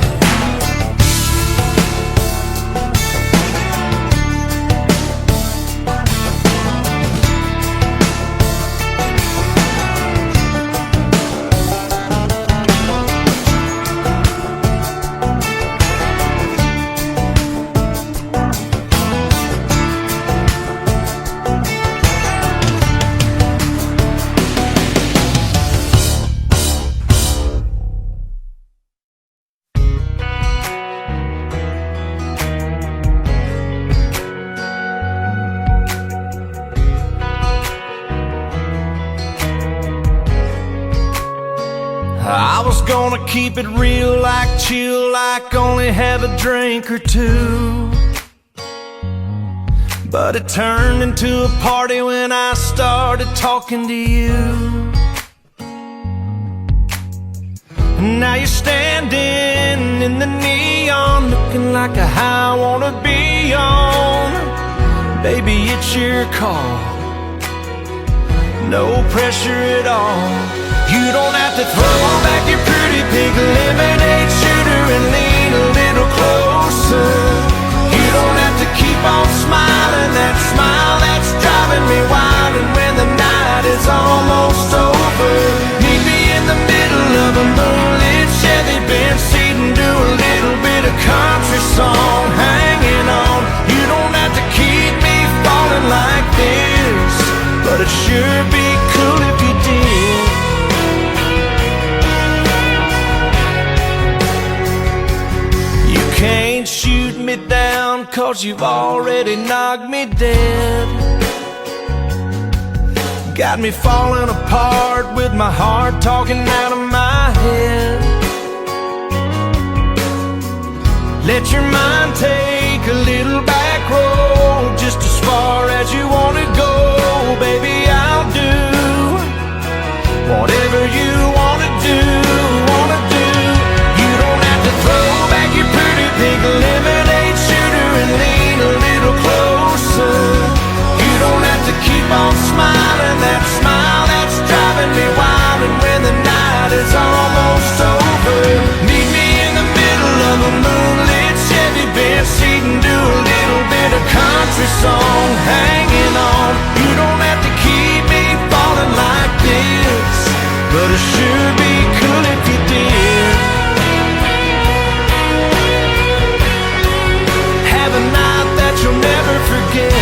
I was gonna keep it real, like chill, like only have a drink or two. But it turned into a party when I started talking to you. And now you're standing in the neon, looking like a high I wanna be on. Baby, it's your call, no pressure at all. You don't have to throw back your pretty pink lemonade shooter and lean a little closer. You don't have to keep on smiling, that smile that's driving me wild. And when the night is almost over, meet me in the middle of a moonlit Chevy Benz seat and do a little bit of country song, hanging on. You don't have to keep me falling like this, but it'd sure be cool if you did. Can't shoot me down, 'cause you've already knocked me dead. Got me falling apart with my heart talking out of my head. Let your mind take a little back road, just as far as you want to go. Baby, I'll do whatever you want to do, want to do. You don't have to throw back your pretty pink lemonade shooter and lean a little closer. You don't have to keep on smiling, that smile that's driving me wild. And when the night is almost over, meet me in the middle of a moonlit Chevy Benz seat and do a little bit of country song, hanging on. You don't have to keep me falling like this, but it sure be cool if you did. Have a night that you'll never forget.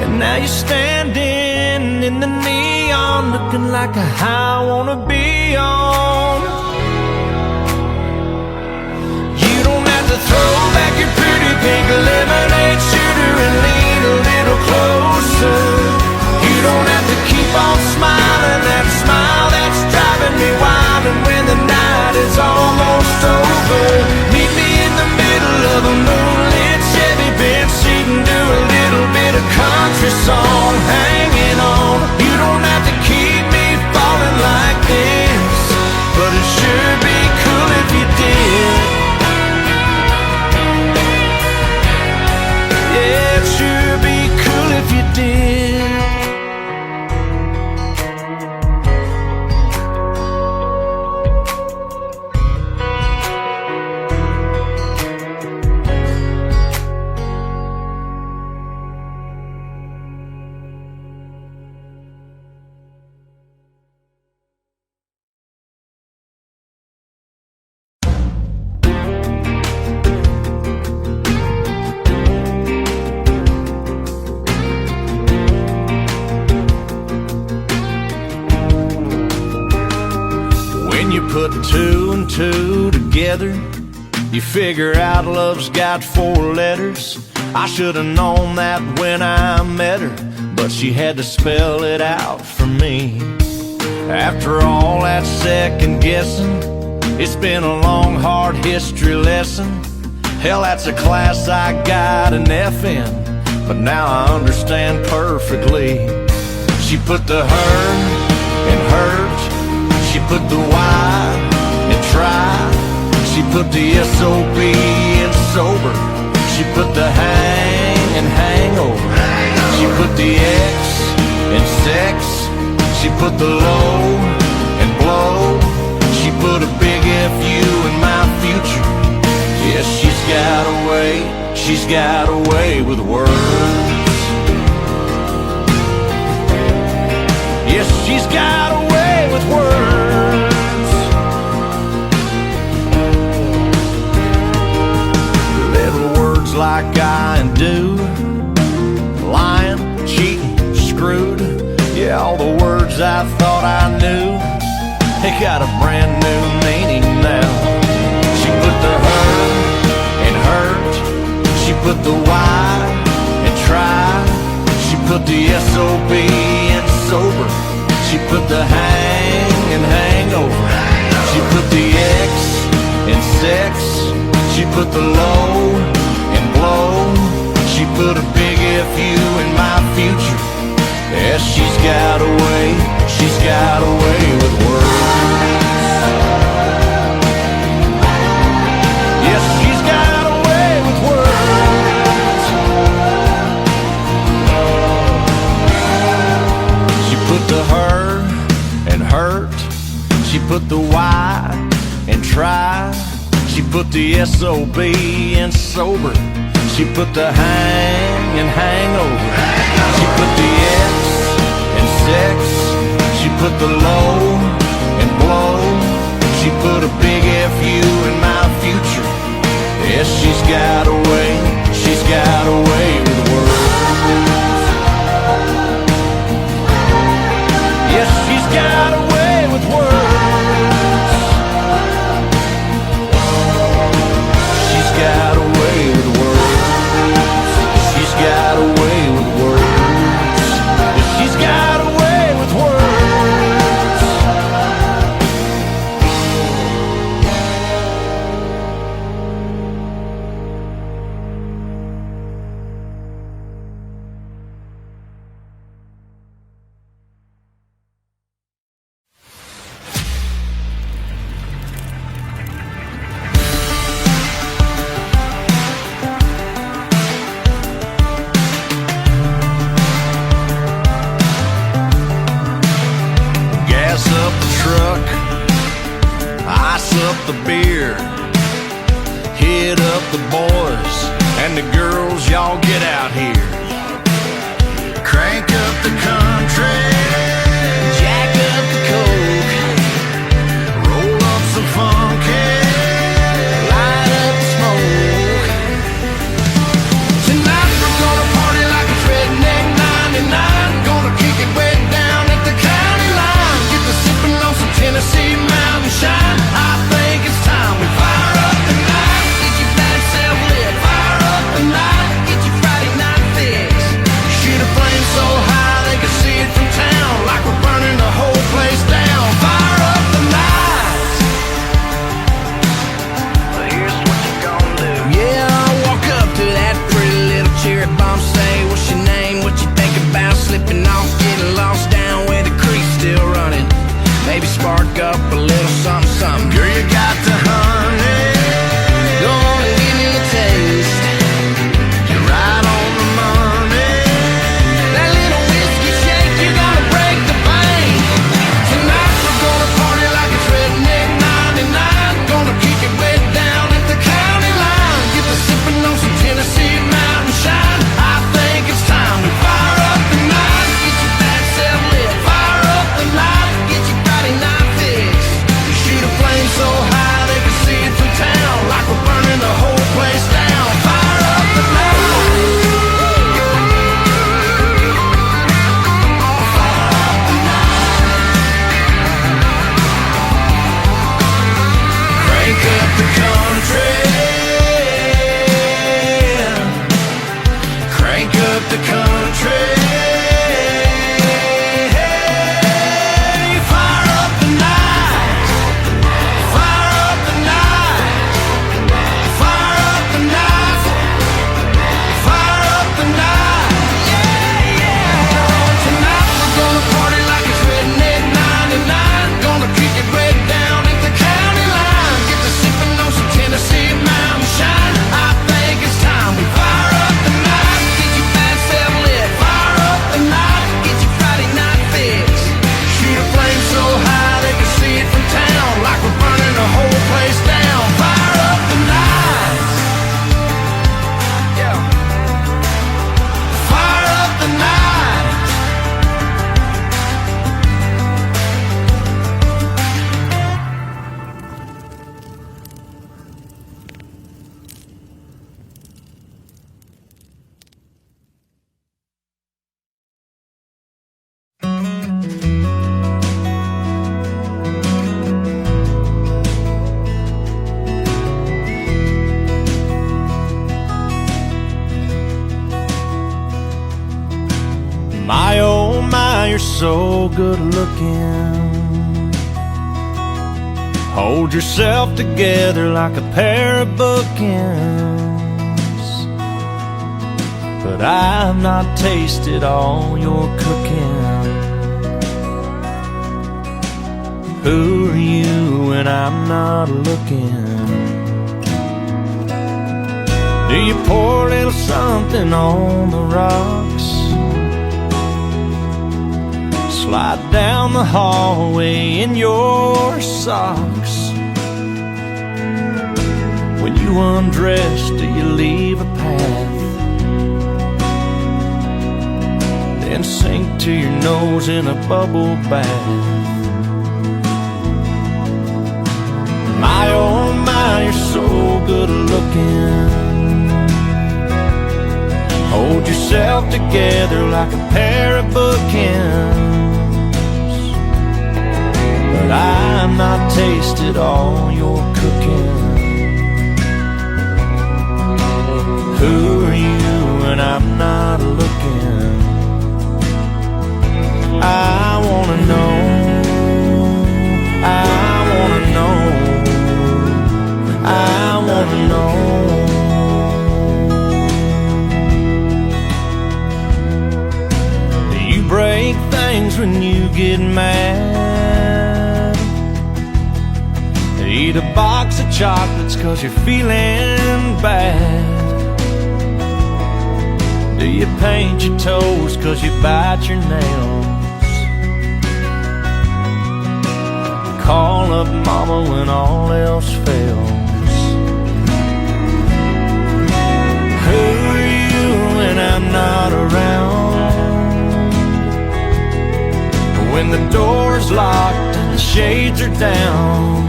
And now you're standing in the neon, looking like a high I wanna be on. You don't have to throw back your pretty pink lemonade shooter and lean a little closer. You don't have to keep on smiling, that smile that's driving me wild. And when the night is almost over, meet me in the middle of a moonlit Chevy Benz seat and do a little bit of country song, hanging on. You don't have to keep me falling like this, but it sure be cool if you did. Yeah, it sure be cool if you did. Put two and two together, you figure out love's got 4 letters. I should've known that when I met her, but she had to spell it out for me. After all that second guessing, it's been a long, hard history lesson. Hell, that's a class I got an F in, but now I understand perfectly. She put the her in hurt, put the Y in try. She put the SOB in sober. She put the hang in hangover. She put the X in sex. She put the low in blow. She put a big FU in my future. Yes, she's got a way, she's got a way with words. Yes, she's got a way with words. Little words like I and do, lying, cheating, screwed. Yeah, all the words I thought I knew, they got a brand new meaning now. She put the her in hurt. She put the Y in try. She put the SOB in sober. She put the hang in hangover. She put the X in sex. She put the low in blow. She put a big FU in my future. Yes, she's got a way, she's got a way with words. Yes, she's got a way with words. She put the her in hurt. She put the Y in try. She put the SOB in sober. She put the hang in hangover. She put the X in sex. She put the low in blow. She put a big FU in my future. Yes, she's got a way, she's got a way with words. Yes, she's got a way with words. She's got a way with words. She's got a way with words. She's got a way with words. Gas up the truck, ice up the beer, hit up the boys and the girls, y'all get out here. Crank up the country, jack up the coke, roll up some funky, light up the smoke. Tonight we're gonna party like it's redneck 99. Gonna kick it way down at the county line. Get to sipping on some Tennessee mountain shine. I think it's time we fire up the night. Get your bad self lit, fire up the night. Get your Friday night fix. Shoot a flame so high they can see it from town. Like we're burning the whole place down. Fire up the night. Well, here's what you gonna do. Yeah, I'll walk up to that pretty little cherry bomb. Say, what's your name? What you think about slipping off, getting lost down where the creek's still running? Maybe spark up a little something, something. Girl, you got the honey. Go on and give me a taste. You're right on the money. That little whiskey shake, you're gonna break the bank. Tonight we're gonna party like it's redneck 99. Gonna kick it way down at the county line. Get to sipping on some Tennessee mountain shine. I think it's time we fire up the night. Get your bad self lit, fire up the night. Get your Friday night fix. Shoot a flame so high so good looking. Hold yourself together like a pair of bookends. But I've not tasted all your cooking. Who are you when I'm not looking? Do you pour a little something on the rocks? Slide down the hallway in your socks. When you undress, do you leave a path? Then sink to your nose in a bubble bath. My oh my, you're so good looking. Hold yourself together like a pair of bookends. But I've not tasted all your cooking. Who are you when I'm not looking? I wanna know, I wanna know, I wanna know. Do you break things when you get mad? Eat a box of chocolates 'cause you're feeling bad? Do you paint your toes 'cause you bite your nails? Call up mama when all else fails. Who are you when I'm not around? When the door's locked and the shades are down,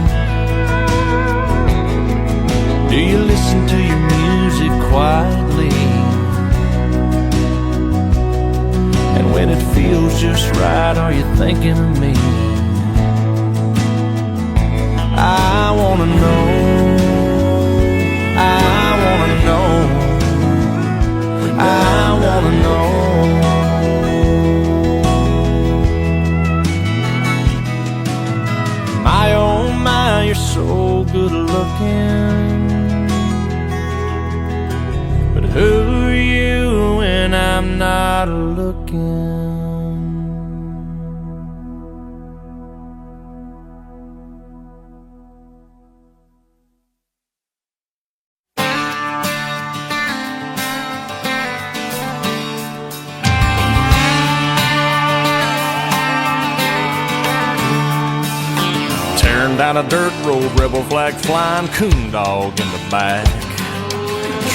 do you listen to your music quietly? And when it feels just right, are you thinking of me? I wanna know, I wanna know, I wanna know. My oh my, you're so good looking. But who are you when I'm not looking? Down a dirt road, rebel flag flying, coon dog in the back.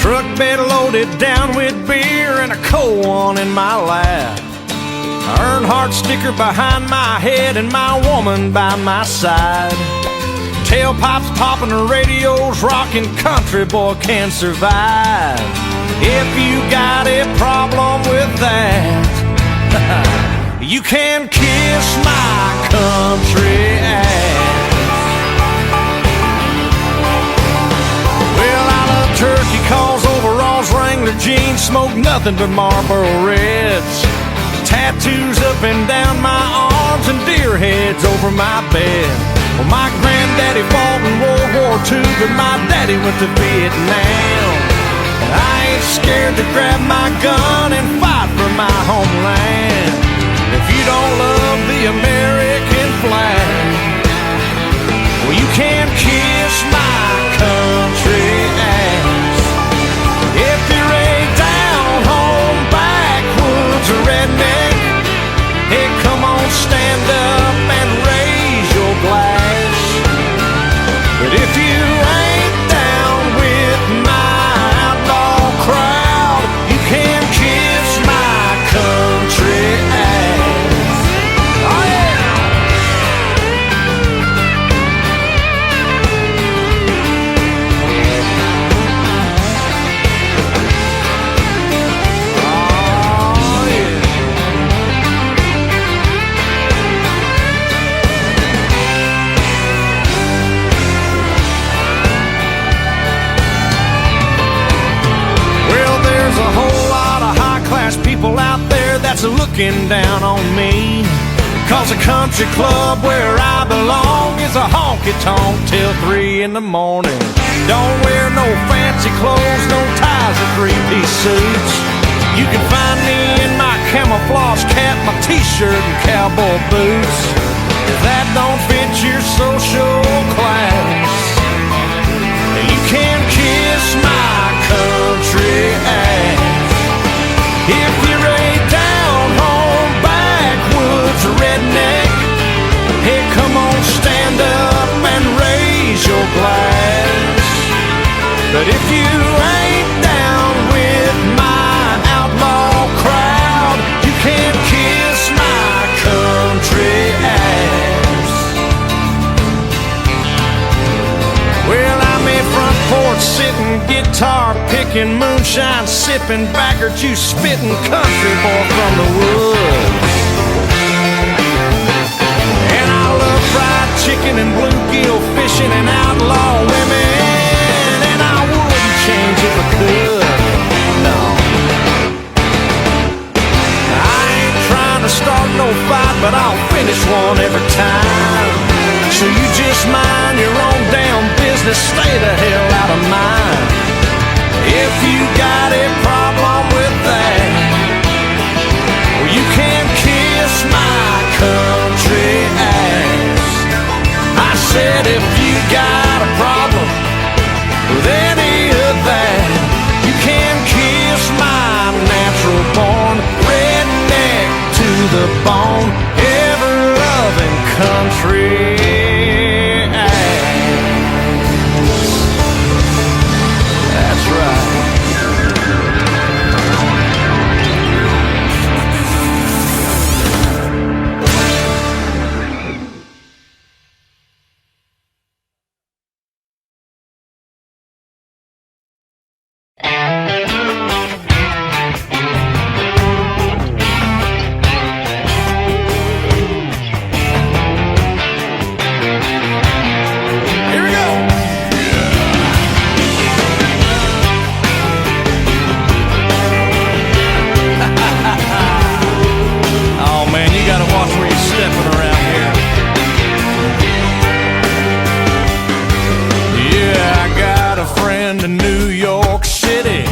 Truck bed loaded down with beer and a cold one in my lap. Earnhardt sticker behind my head and my woman by my side. Tailpipes popping, the radio's rocking, country boy can survive. If you got a problem with that, you can kiss my country ass. Turkey calls, overalls, Wrangler jeans, smoke nothing but Marlboro Reds. Tattoos up and down my arms and deer heads over my bed. Well, my granddaddy fought in World War II, but my daddy went to Vietnam. And I ain't scared to grab my gun and fight for my homeland. If you don't love the American flag, well, you can kiss my country ass. If you're a down-home backwoods redneck, hey, come on, stand up and raise your glass. But if you ain't down with my outlaw crowd, you can kiss my country ass. Oh, yeah! People out there that's looking down on me. 'Cause the country club where I belong is a honky-tonk till 3 in the morning. Don't wear no fancy clothes, no ties or three-piece suits. You can find me in my camouflage cap, my t-shirt and cowboy boots. If that don't fit your social class, you can kiss my country ass. If you're a down-home backwoods redneck, hey, come on, stand up and raise your glass. But if you ain't down with my outlaw crowd, you can't kiss my country ass. Well, I'm in front porch sitting, guitar picking, moonshine sipping, backer juice spitting, country boy from the woods. And I love fried chicken and bluegill fishing and outlaw women, and I wouldn't change if I could. No, I ain't trying to start no fight, but I'll finish one every time. So you just mind your own damn business, stay the hell out of mine. If you got a problem with that, well, you can kiss my country ass. I said if you got a problem with any of that, you can kiss my natural born redneck to the bone, ever-loving country ass. That's right. Here we go. Oh man, you gotta watch where you're stepping around here. Yeah, I got a friend in New York City.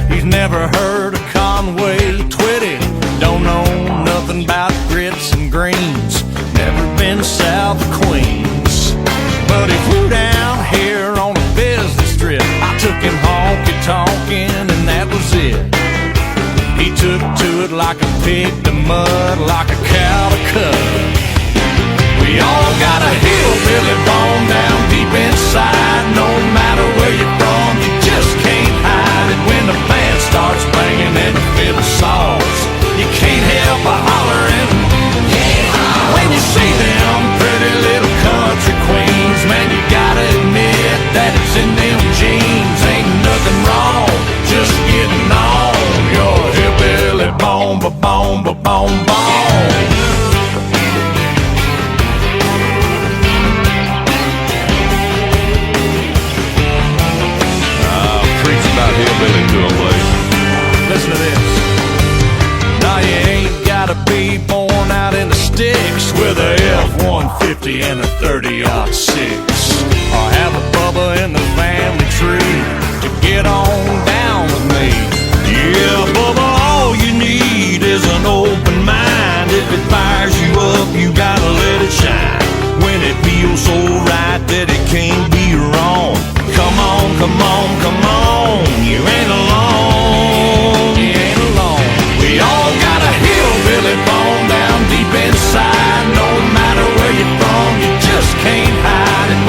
He's never heard of Conway Twitty. Don't know nothing about grits and greens. Never been south of Queens. But he flew down here on a business trip. I took him honky-tonkin' and that was it. He took to it like a pig to mud, like a cow to cud. We all got a hillbilly bone down deep inside. No matter where you're from, you just can't hide it. When the band starts banging and the fiddle saws, you can't help but hollering. When you see them pretty little country queens, man, you gotta admit that it's in them jeans. Ain't nothing wrong, just getting on your hillbilly bone, ba-bone, ba-bone, bone. Preach about hillbilly to a place. Listen to this. Now you ain't gotta be born out in the sticks with a F-150 and a 30-06, or have a Bubba in the family tree to get on down with me. Yeah, Bubba, all you need is an open mind. If it fires you up, you gotta let it shine. When it feels so right that it can't be wrong. Come on, come on, come on, you ain't alone, you ain't alone. We all got a hillbilly bone down deep inside. No matter where you're from, you just can't hide it.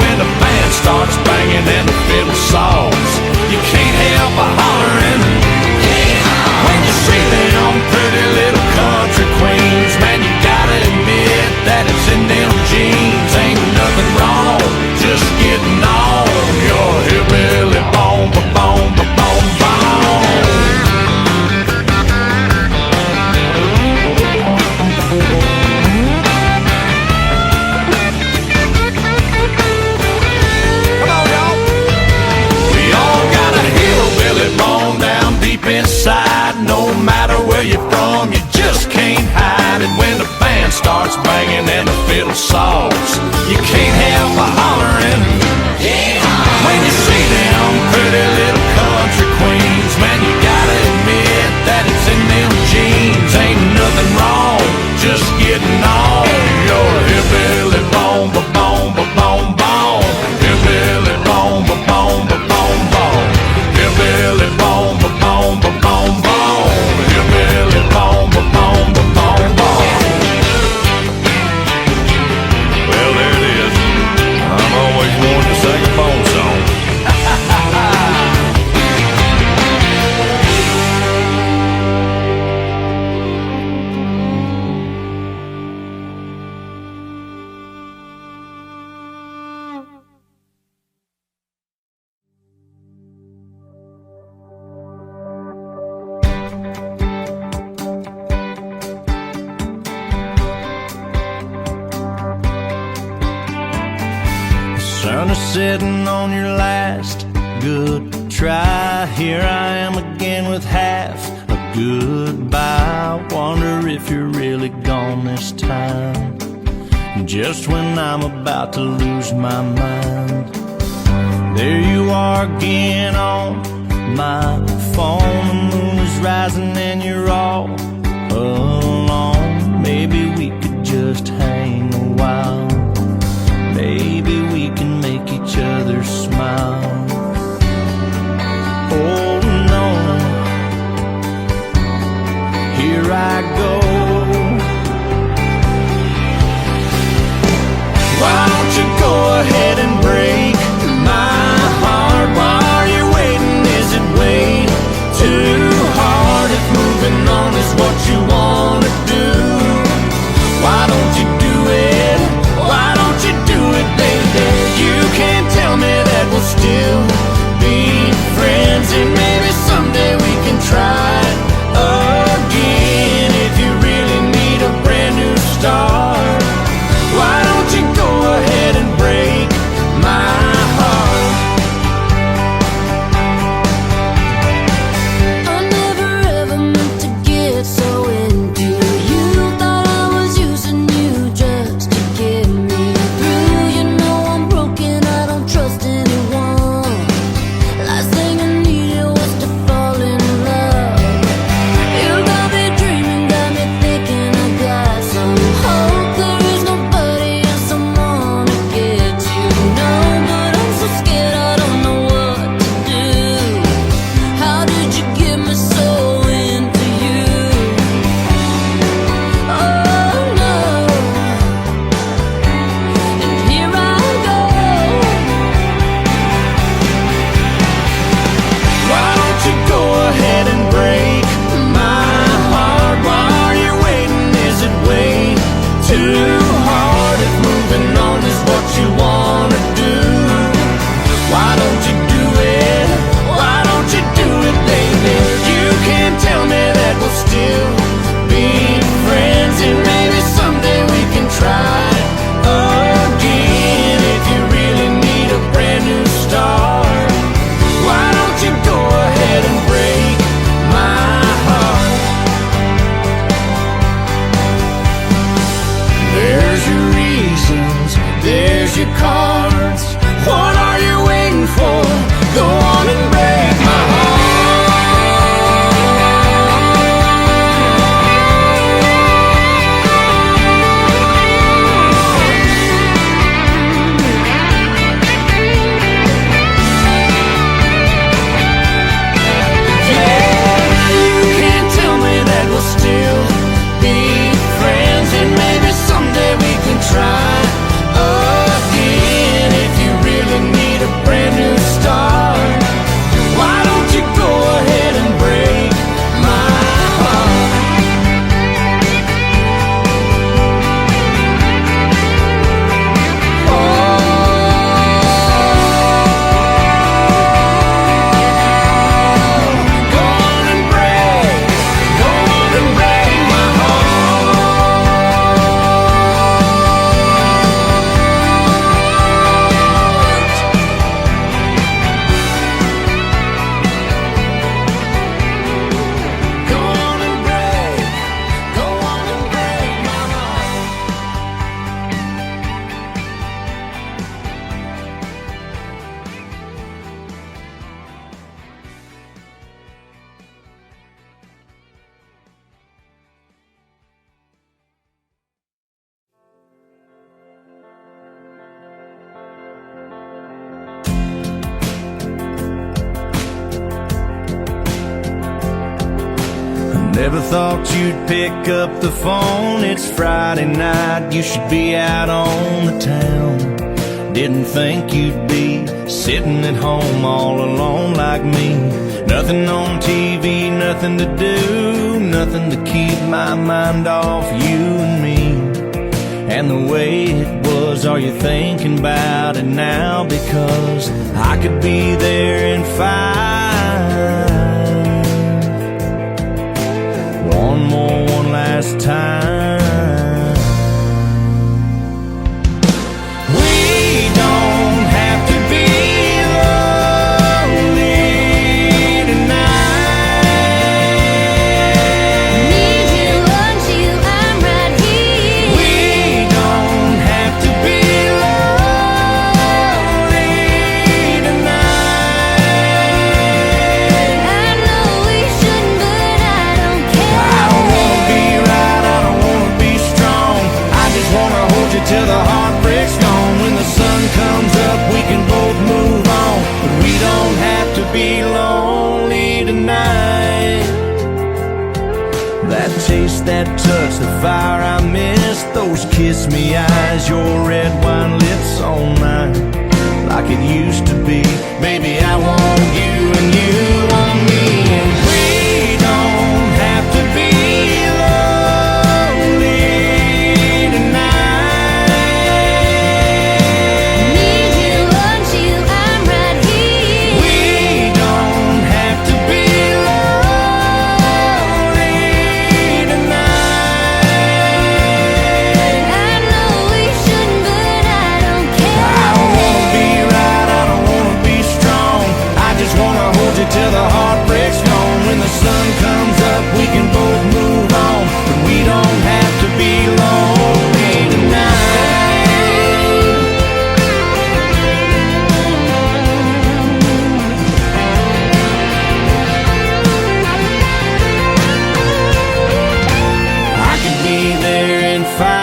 little sauce. You can't help but hollering when you see them pretty little country queens. Man, you gotta admit that it's in them jeans. Ain't nothing wrong, just getting on your hillbilly bone, ba-bone, ba-bone, bone. Hillbilly bone, ba-bone, ba-bone, bone. Hillbilly bone, ba-bone, ba-bone, bone. Hillbilly bone, ba-bone, ba-bone, bone. Well, there it is. I'm always wanting to sing a bone song. Sun is setting on your last good try. Here I am again with half a goodbye. Wonder if you're really gone this time, just when I'm about to lose my mind. There you are again on my phone. The moon is rising and you're all alone. Maybe we could just hang a while. Maybe we can make each other smile. Oh no, here I go. Why don't you go ahead and break my heart while you're waiting? Is it way too hard? If moving on is what you wanna do, why don't you do it? Never thought you'd pick up the phone. It's Friday night, you should be out on the town. Didn't think you'd be sitting at home all alone like me. Nothing on TV, nothing to do, nothing to keep my mind off you and me. And the way it was, are you thinking about it now? Because I could be there in 5. One last time. We don't have to be lonely tonight. Need you, want you, I'm right here. We don't have to be lonely tonight. I know we shouldn't, but I don't care. I don't wanna be right, I don't wanna be strong. I just wanna hold you till the heartbreak's gone. When the sun comes up, we can both move on. But we don't have to be lonely tonight. That taste, that touch, the fire I miss, those kiss me eyes, your red wine lips on mine. Like it used to be, baby, I want you and you want me. And we don't have to be lonely tonight. Need you, want you, I'm right here. We don't have to be lonely tonight. I know we shouldn't, but I don't care. I don't wanna be right, I don't wanna be strong. I just wanna hold you till the heartbreak's gone. When the sun comes up, we can both move on. But we don't have to be lonely tonight. I could be there in 5.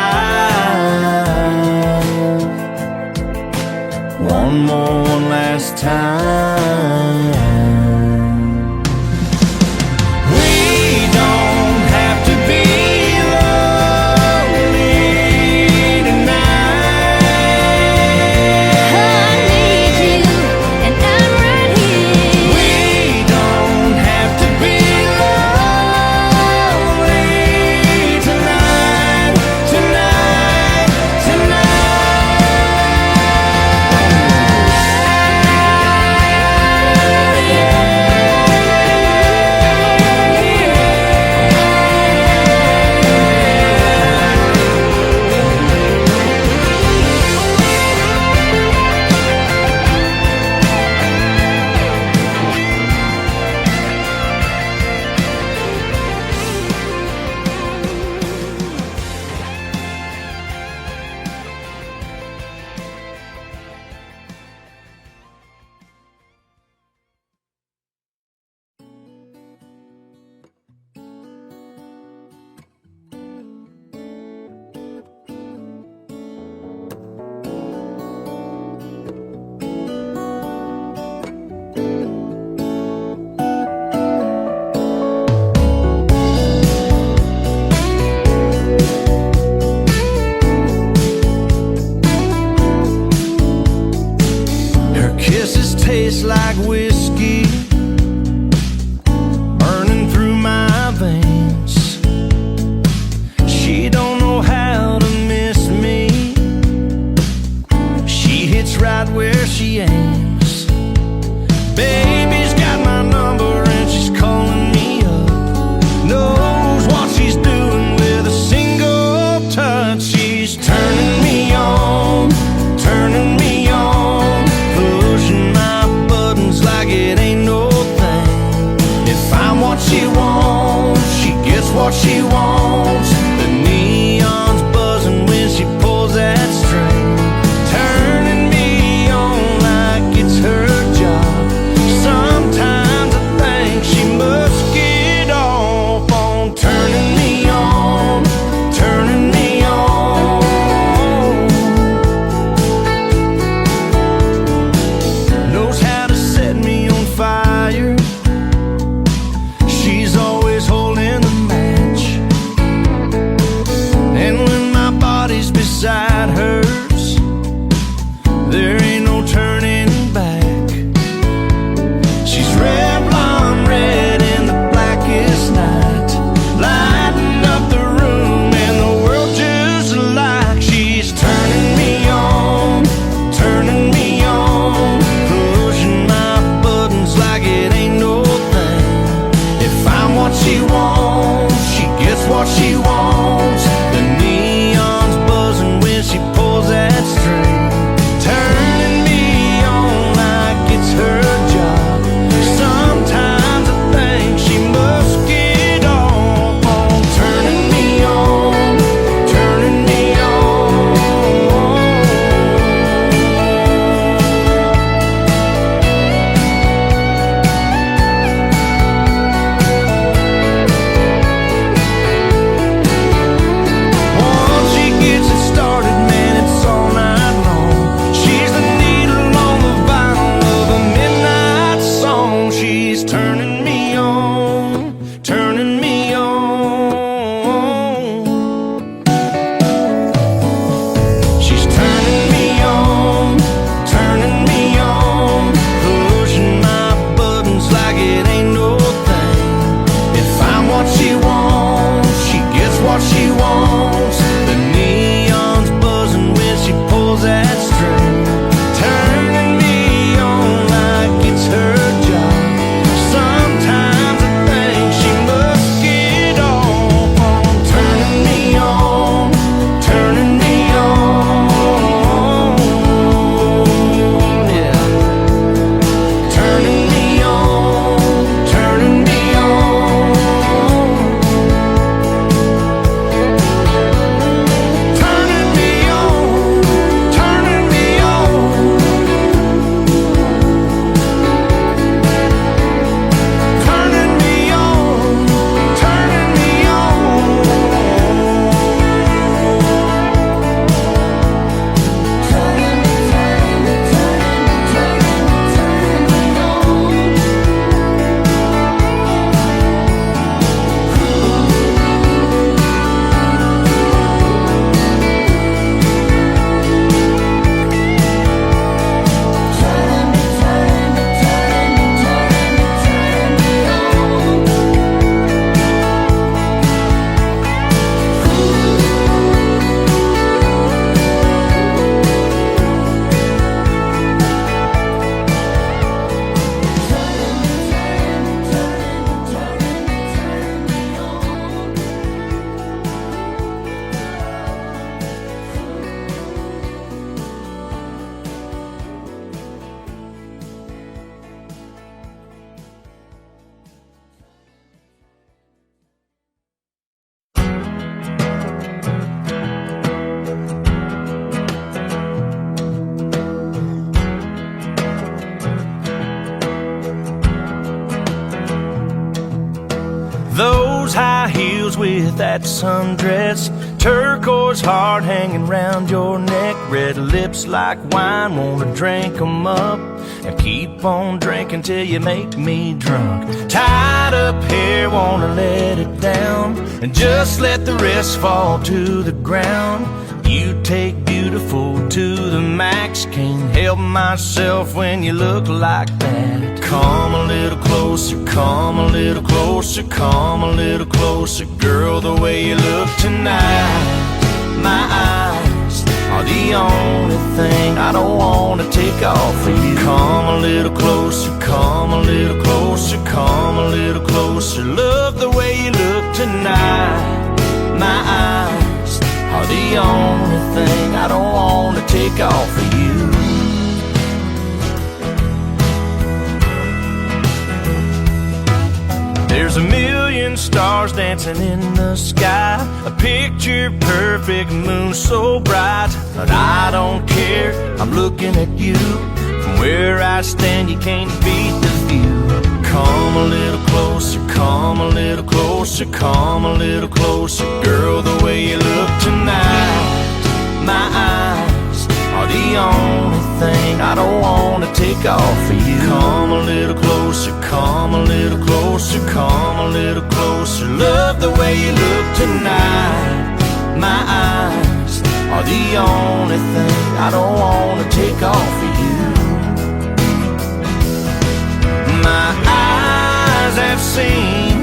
One last time. We don't have to be lonely tonight. I need you, and I'm right here. We don't have to be lonely tonight, tonight, her kisses taste like whiskey, burning through my veins. She don't know how to miss me. She hits right where she aims. Baby's got my number and she's calling me up. Knows what she's doing with a single touch. She's turning me on, turning me on, pushing my buttons like it ain't no thing. If I'm what she wants, she gets what she wants. The neon's buzzing when she pulls that string, turning me on like heels with that sundress, turquoise heart hanging round your neck, red lips like wine, wanna drink 'em up and keep on drinking till you make me drunk. Tied up hair, wanna let it down and just let the rest fall to the ground. You take beautiful to the max, can't help myself when you look like that. Come a little closer, come a little closer, come a little closer, girl, the way you look tonight. My eyes are the only thing I don't wanna take off of you. Come a little closer, come a little closer, come a little closer, love the way you look tonight. My eyes are the only thing I don't wanna take off of you. There's a million stars dancing in the sky, a picture perfect moon so bright, but I don't care, I'm looking at you. From where I stand you can't beat the view. Come a little closer, come a little closer, come a little closer, girl, the way you look tonight. My eyes are the only thing I don't wanna take off of you. Come a little closer, come a little closer, come a little closer, love the way you look tonight. My eyes are the only thing I don't wanna take off of you. My eyes have seen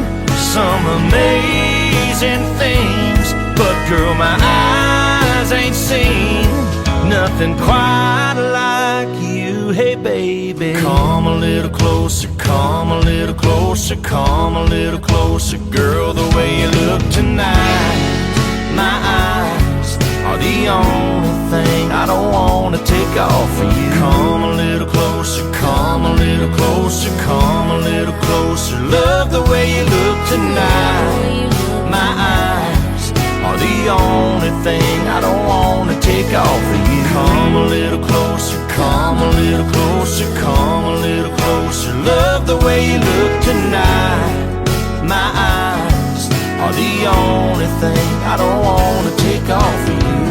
some amazing things, but girl, my eyes ain't seen nothing quite like you. Hey baby, come a little closer, come a little closer, come a little closer, girl, the way you look tonight. My eyes are the only thing I don't wanna take off of you. Come a little closer, come a little closer, come a little closer, love the way you look tonight. My eyes are the only thing I don't wanna take off of you. Come a little closer, come a little closer, come a little closer, love the way you look tonight. My eyes are the only thing I don't wanna take off of you.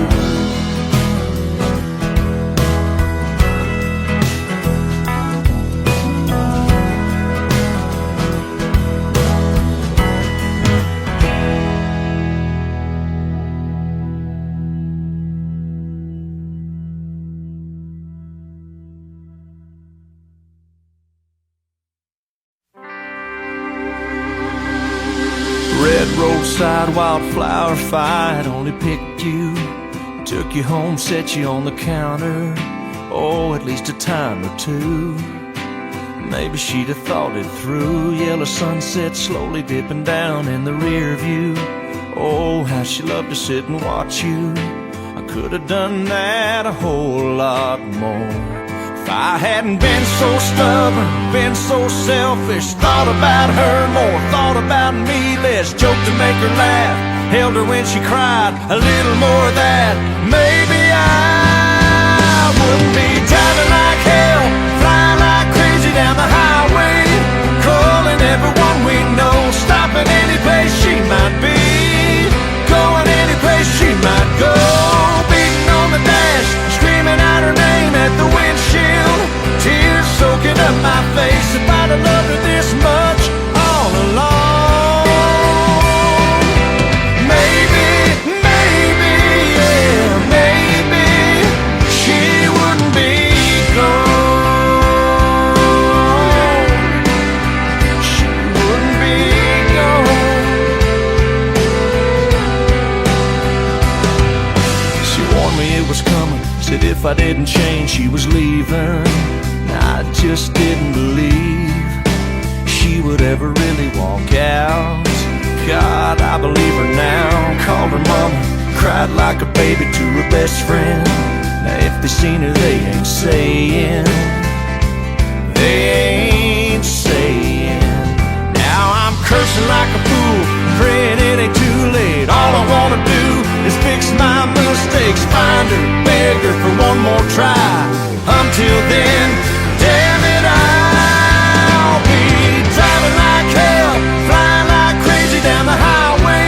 Red roadside wildflower fight, only picked you, took you home, set you on the counter, oh, at least a time or two. Maybe she'd have thought it through. Yellow sunset slowly dipping down in the rear view. Oh, how she loved to sit and watch you. I could have done that a whole lot more. If I hadn't been so stubborn, been so selfish, thought about her more, thought about me less, joked to make her laugh, held her when she cried, a little more of that, maybe I wouldn't be driving like hell, flying like crazy down the highway, calling everyone we know, stopping any place she might be, going any place she might go, beating on the dash, screaming out her name at the windshield, tears soaking up my face. If I'd have loved her this much all along, maybe, yeah, maybe she wouldn't be gone. She wouldn't be gone. She warned me it was coming, said if I didn't change she was leaving. I just didn't believe she would ever really walk out. God, I believe her now. Called her mama, cried like a baby to her best friend. Now if they seen her they ain't saying, they ain't saying. Now I'm cursing like a fool, praying it ain't too late. All I wanna do is fix my mistakes, find her, beg her for one more try. Until then, damn it, I'll be driving like hell, flying like crazy down the highway,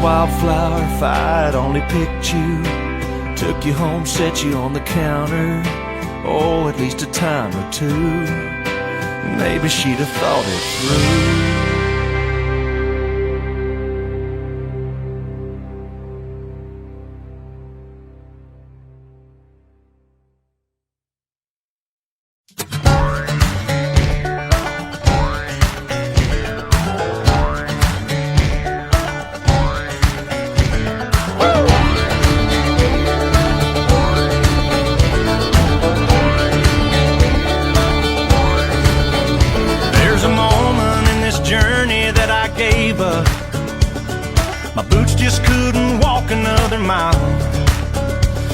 wildflower fight, only picked you, took you home, set you on the counter. Oh, at least a time or two. Maybe she'd have thought it through. My boots just couldn't walk another mile,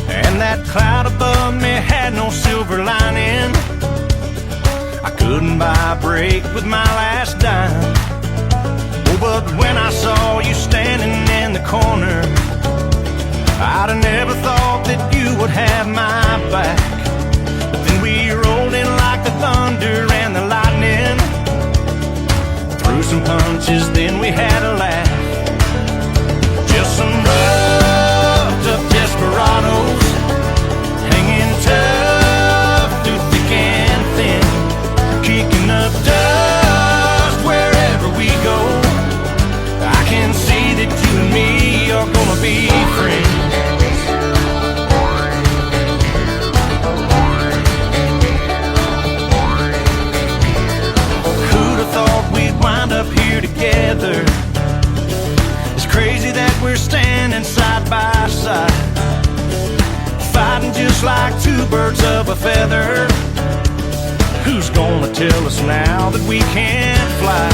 and that cloud above me had no silver lining. I couldn't buy a break with my last dime. Oh, but when I saw you standing in the corner, I'd have never thought that you would have my back. But then we rolled in like the thunder and the lightning, threw some punches, then we had a laugh. Just some roughed up desperados, hanging tough through thick and thin, kicking up dust wherever we go. I can see that you and me are gonna be friends. Who'd have thought we'd wind up here together? Crazy that we're standing side by side, fighting just like two birds of a feather. Who's gonna tell us now that we can't fly?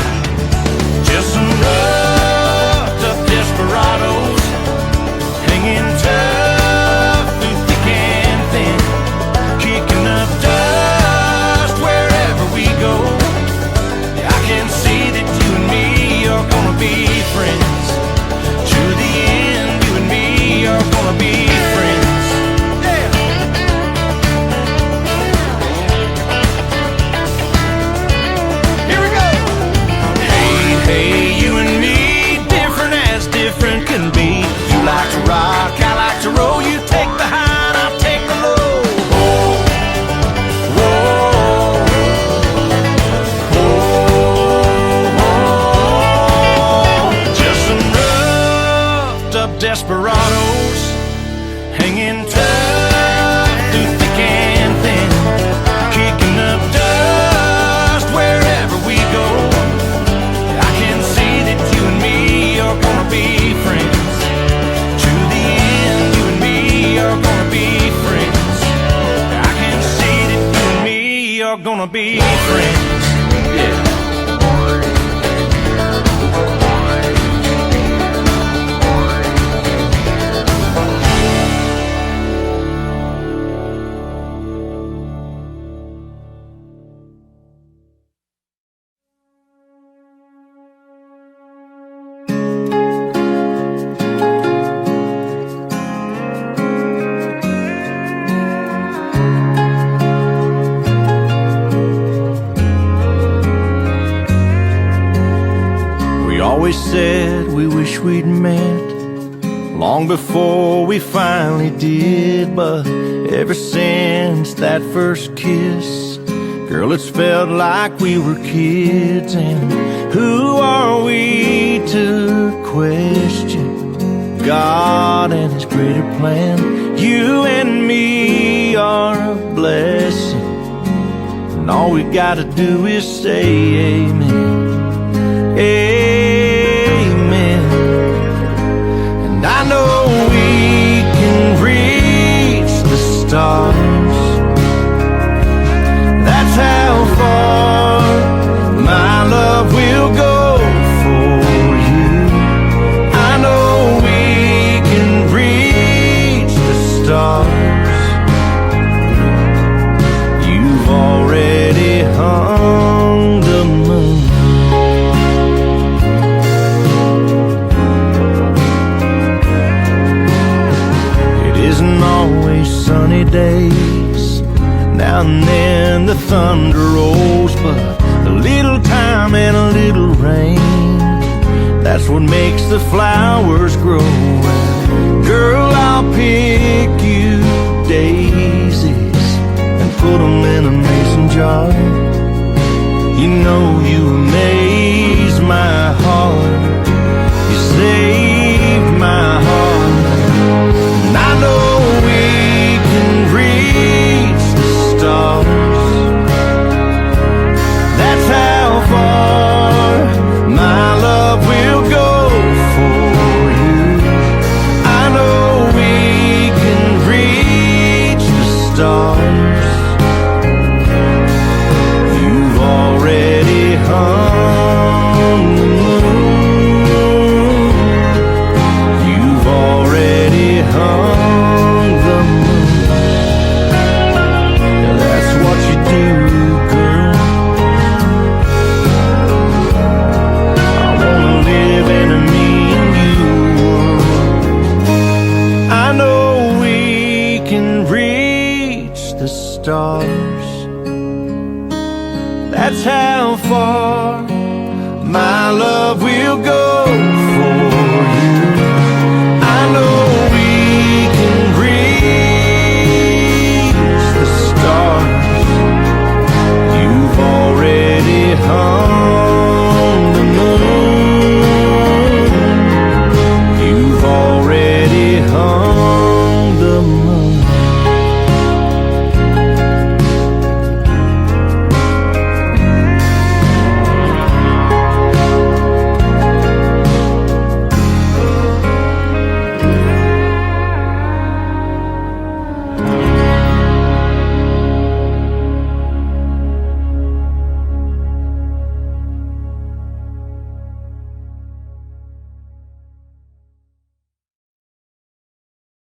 Just some roughed up desperados, hanging tough through thick and thin, kicking up dust wherever we go. I can see that you and me are gonna be friends. To the end, you and me are gonna be friends. Yeah. Here we go. Hey, hey, you and me, different as different can be. You like to rock, I like to roll. You take the high and I'll take the low. Whoa, whoa, whoa. Just some up desperados, hanging tough through thick and thin, kicking up dust wherever we go. I can see that you and me are gonna be friends. To the end, you and me are gonna be friends. I can see that you and me are gonna be friends. Yeah. Always said we wish we'd met long before we finally did, but ever since that first kiss, girl, it's felt like we were kids. And who are we to question God and His greater plan? You and me are a blessing, and all we gotta do is say amen. Amen. And I know we can reach the stars. That's how far my love will go for you. I know we can reach the stars. You've already hung the moon. Always sunny days, now and then the thunder rolls, but a little time and a little rain, that's That's what makes the flowers grow. And girl, I'll pick you daisies and put them in a mason jar. You know you amaze my heart. You saved my heart. And I know we can reach the stars. That's how far my love will go for you. I know we can reach the stars. You've already hung the moon. You've already hung the moon. Yeah, that's what you do, girl. I wanna live in a me and you world. I know we can reach the stars. That's how far my love will go.